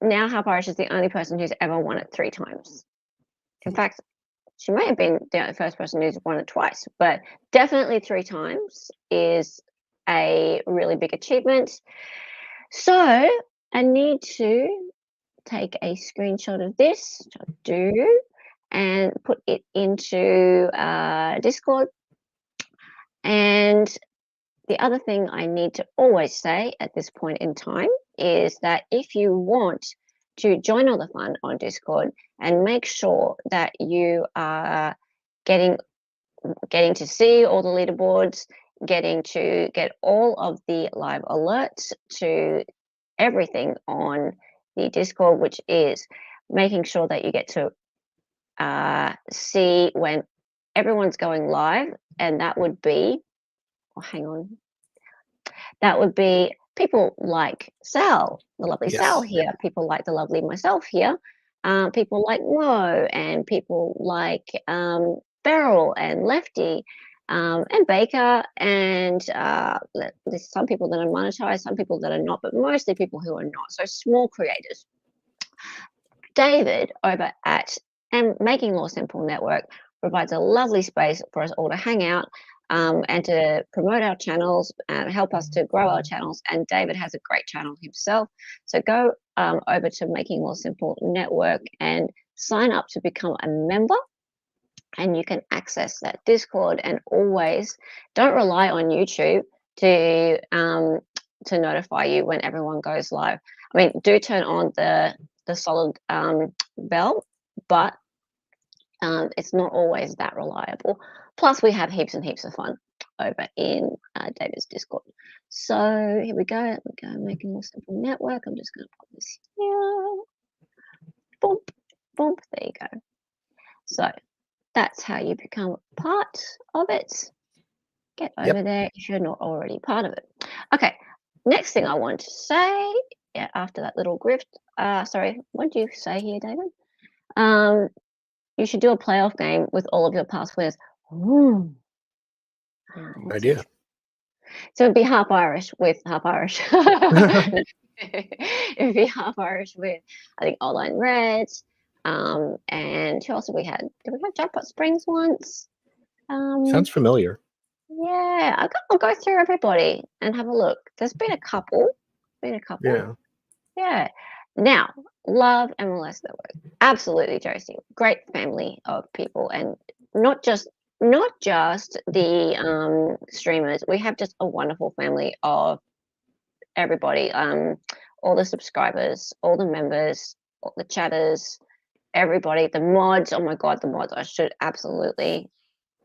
Speaker 2: Half Irish is the only person who's ever won it 3 times. In fact, she may have been the first person who's won it twice, but definitely 3 times is a really big achievement. So I need to take a screenshot of this, which I'll do, and put it into Discord. And the other thing I need to always say at this point in time is that if you want to join all the fun on Discord and make sure that you are getting to see all the leaderboards, getting to get all of the live alerts to everything on the Discord, which is making sure that you get to see when everyone's going live, and that would be, that would be people like Sal, the lovely Sal
Speaker 1: Yes.
Speaker 2: here, people like the lovely myself here, people like Mo, and people like Beryl and Lefty, and Baker, and there's some people that are monetized, some people that are not, but mostly people who are not. So small creators. David over at Making Law Simple Network provides a lovely space for us all to hang out and to promote our channels and help us to grow our channels. And David has a great channel himself. So go over to Making Law Simple Network and sign up to become a member. And you can access that Discord, and always don't rely on YouTube to notify you when everyone goes live. I mean, do turn on the solid bell, but it's not always that reliable. Plus, we have heaps and heaps of fun over in David's Discord. So here we go. Making Law Simple Network. I'm just going to pop this here. Boom, boom. There you go. So that's how you become part of it. Get over there if you're not already part of it. Okay, next thing I want to say, after that little grift, sorry, what did you say here, David? You should do a playoff game with all of your past winners. Ooh.
Speaker 1: Idea.
Speaker 2: So it'd be half Irish with half Irish. It'd be half Irish with, I think, All Line Reds. And who else have we had? Did we have Jackpot Springs once?
Speaker 1: Sounds familiar.
Speaker 2: Yeah, I'll go through everybody and have a look. There's been a couple.
Speaker 1: Yeah.
Speaker 2: Yeah. Now, love MLS Network. Absolutely, Josie. Great family of people, and not just the streamers. We have just a wonderful family of everybody. All the subscribers, all the members, all the chatters, everybody, the mods. Oh my god, the mods. I should absolutely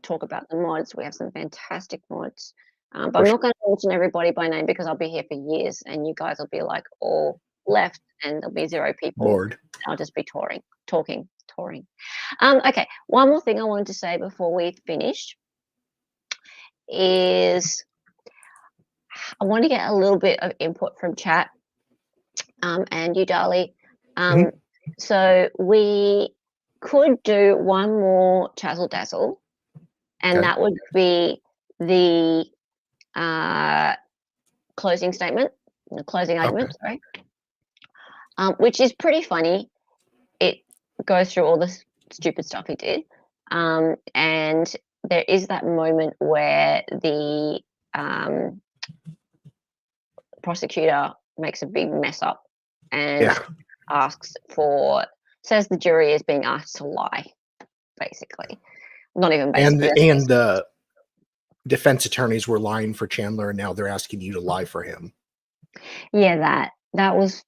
Speaker 2: talk about the mods. We have some fantastic mods. But I'm not going to mention everybody by name because I'll be here for years and you guys will be like all left and there'll be 0 people.
Speaker 1: Bored.
Speaker 2: I'll just be talking. Okay, one more thing I wanted to say before we finish is I want to get a little bit of input from chat and you, Darlie. So we could do one more Chazzle Dazzle, and that would be the closing statement, the closing argument, sorry, which is pretty funny. It goes through all the stupid stuff he did, and there is that moment where the prosecutor makes a big mess up and says the jury is being asked to lie, basically. Not even basically.
Speaker 1: And the defense attorneys were lying for Chandler, and now they're asking you to lie for him.
Speaker 2: Yeah, that was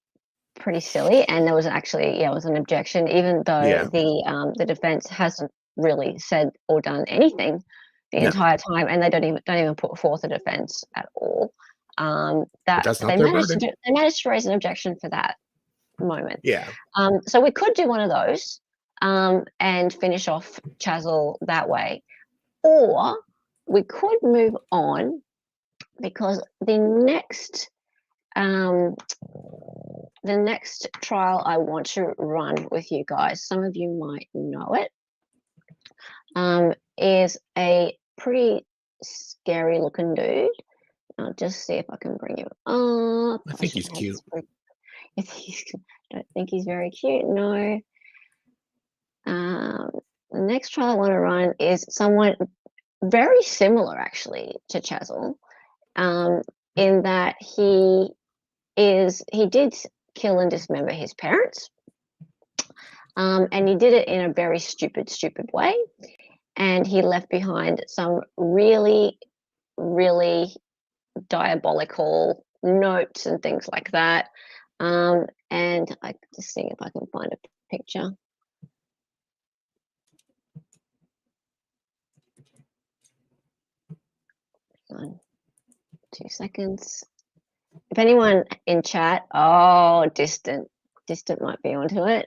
Speaker 2: pretty silly, and there was actually it was an objection, even though the defense hasn't really said or done anything the entire time, and they don't even put forth a defense at all.
Speaker 1: That's not
Speaker 2: they
Speaker 1: their
Speaker 2: managed
Speaker 1: burden.
Speaker 2: they managed to raise an objection for that moment.
Speaker 1: Yeah.
Speaker 2: So we could do one of those and finish off Chazzle that way, or we could move on because the next trial I want to run with you guys, some of you might know it, is a pretty scary looking dude. I'll just see if I can bring him up.
Speaker 1: I think he's cute.
Speaker 2: I don't think he's very cute, no. The next trial I want to run is someone very similar actually to Chazzle, in that he did kill and dismember his parents, and he did it in a very stupid way, and he left behind some really diabolical notes and things like that. And I just seeing if I can find a picture. Hang on 2 seconds. If anyone in chat, oh, distant might be onto it.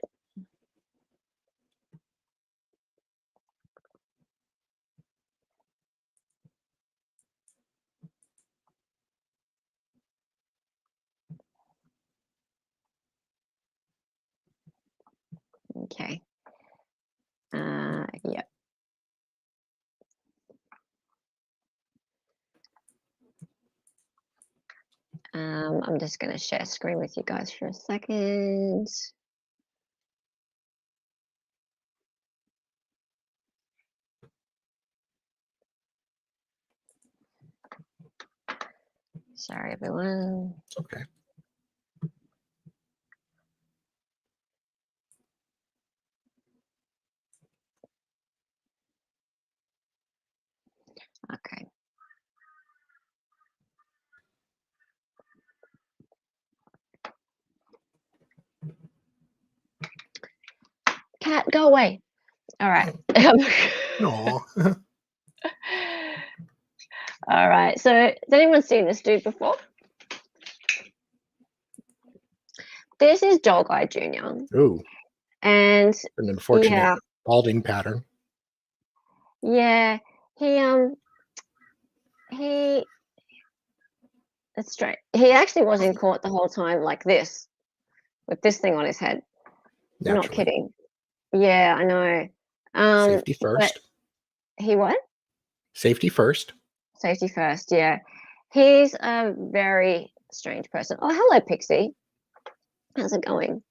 Speaker 2: Okay. Yeah. I'm just going to share screen with you guys for a second. Sorry, everyone.
Speaker 1: Okay.
Speaker 2: Okay. Cat, go away. All right.
Speaker 1: No.
Speaker 2: All right. So, has anyone seen this dude before? This is Joel Guy Jr.
Speaker 1: Ooh,
Speaker 2: And
Speaker 1: an unfortunate
Speaker 2: yeah,
Speaker 1: balding pattern.
Speaker 2: yeah, he that's straight. He actually was in court the whole time like this, with this thing on his head. Not
Speaker 1: Naturally.
Speaker 2: kidding. Yeah, I know.
Speaker 1: Safety
Speaker 2: but
Speaker 1: first.
Speaker 2: he what?
Speaker 1: Safety first.
Speaker 2: Safety first, yeah. He's a very strange person. Oh, hello, Pixie. How's it going?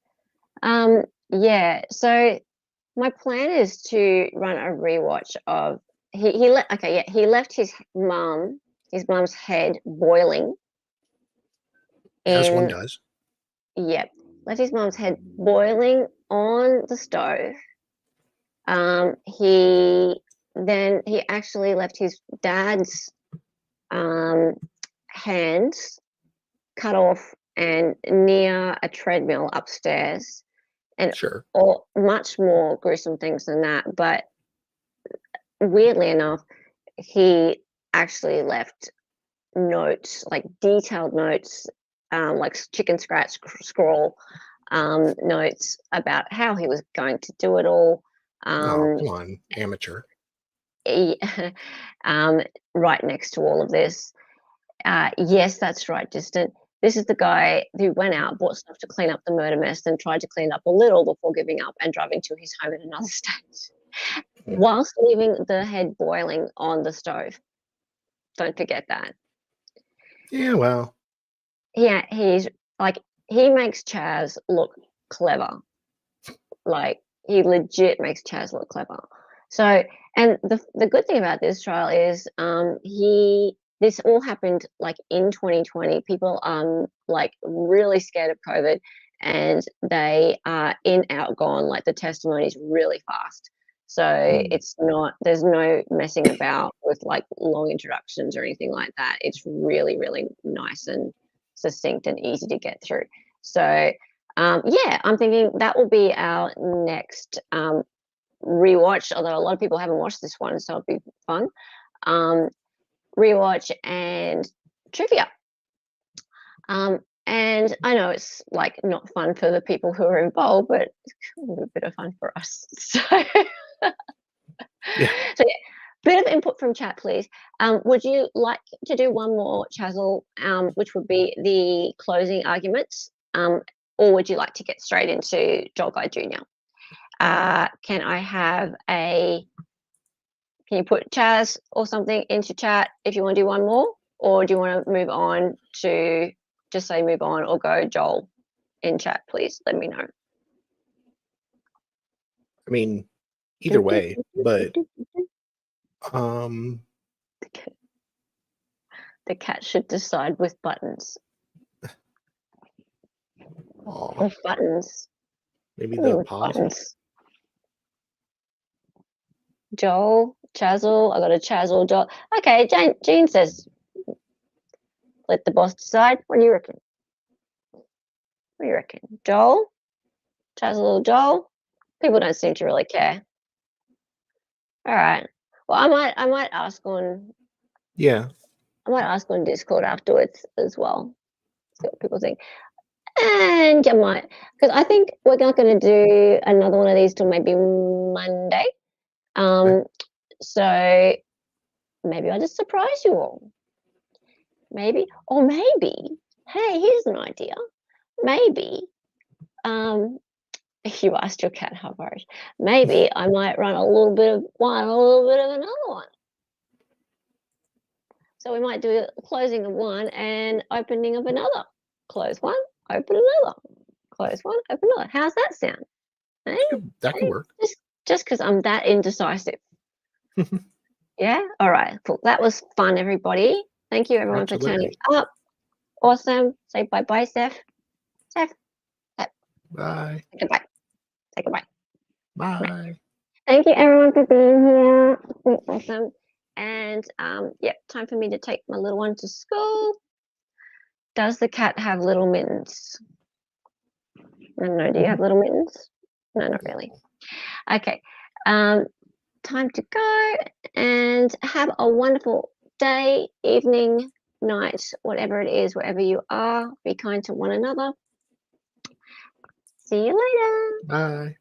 Speaker 2: Yeah, so my plan is to run a rewatch of he left his mom's head boiling
Speaker 1: As one
Speaker 2: in
Speaker 1: does.
Speaker 2: yep. Left his mom's head boiling on the stove. He actually left his dad's hands cut off and near a treadmill upstairs, and
Speaker 1: Sure.
Speaker 2: or much more gruesome things than that. But weirdly enough, he actually left notes, like detailed notes, like chicken scratch scrawl notes about how he was going to do it all.
Speaker 1: Oh, come on, amateur.
Speaker 2: Right next to all of this. Yes, that's right, Distant. This is the guy who went out, bought stuff to clean up the murder mess, and tried to clean up a little before giving up and driving to his home in another state, whilst leaving the head boiling on the stove. Don't forget that.
Speaker 1: Yeah, well.
Speaker 2: Yeah, he makes Chaz look clever. Like, he legit makes Chaz look clever. So, and the good thing about this trial is this all happened like in 2020. People are like really scared of COVID, and they are in, out, gone. Like, the testimony is really fast. So there's no messing about with like long introductions or anything like that. It's really, really nice and succinct and easy to get through. So yeah, I'm thinking that will be our next rewatch, although a lot of people haven't watched this one, so it'll be fun. Rewatch and trivia. And I know it's like not fun for the people who are involved, but it's a bit of fun for us. So
Speaker 1: Yeah.
Speaker 2: So yeah, bit of input from chat, please. Would you like to do one more, Chazzle, which would be the closing arguments, or would you like to get straight into Joel Guy Jr.? Can you put Chaz or something into chat if you want to do one more, or do you want to move on to just say move on, or go Joel in chat, please? Let me know.
Speaker 1: I mean, either way, but
Speaker 2: the cat should decide with buttons. With buttons.
Speaker 1: Maybe
Speaker 2: What do you mean
Speaker 1: the
Speaker 2: with
Speaker 1: pause.
Speaker 2: buttons? Joel, Chazzle, I got a Chazzle, Joel. Okay, Jean says, let the boss decide. What do you reckon? What do you reckon? Joel? CHAZZLE Joel? People don't seem to really care. All right. Well, I might ask on
Speaker 1: Yeah.
Speaker 2: Discord afterwards as well. See what people think. And you might, because I think we're not going to do another one of these till maybe Monday. So maybe I'll just surprise you all. Maybe, hey, here's an idea. Maybe, if you asked your cat how far, maybe I might run a little bit of one, a little bit of another one. So we might do a closing of one and opening of another. Close one, open another. Close one, open another. How's that sound? Eh?
Speaker 1: That could work.
Speaker 2: Just because I'm that indecisive. Yeah. All right. Cool. That was fun, everybody. Thank you, everyone, for turning up. Awesome. Say bye-bye, Steph. Steph.
Speaker 1: Bye.
Speaker 2: Say goodbye. Say goodbye.
Speaker 1: Bye.
Speaker 2: Thank you, everyone, for being here. It's been awesome. And yeah, time for me to take my little one to school. Does the cat have little mittens? No. Do you have little mittens? No, not really. Okay. Time to go, and have a wonderful day, evening, night, whatever it is, wherever you are. Be kind to one another. See you later.
Speaker 1: Bye.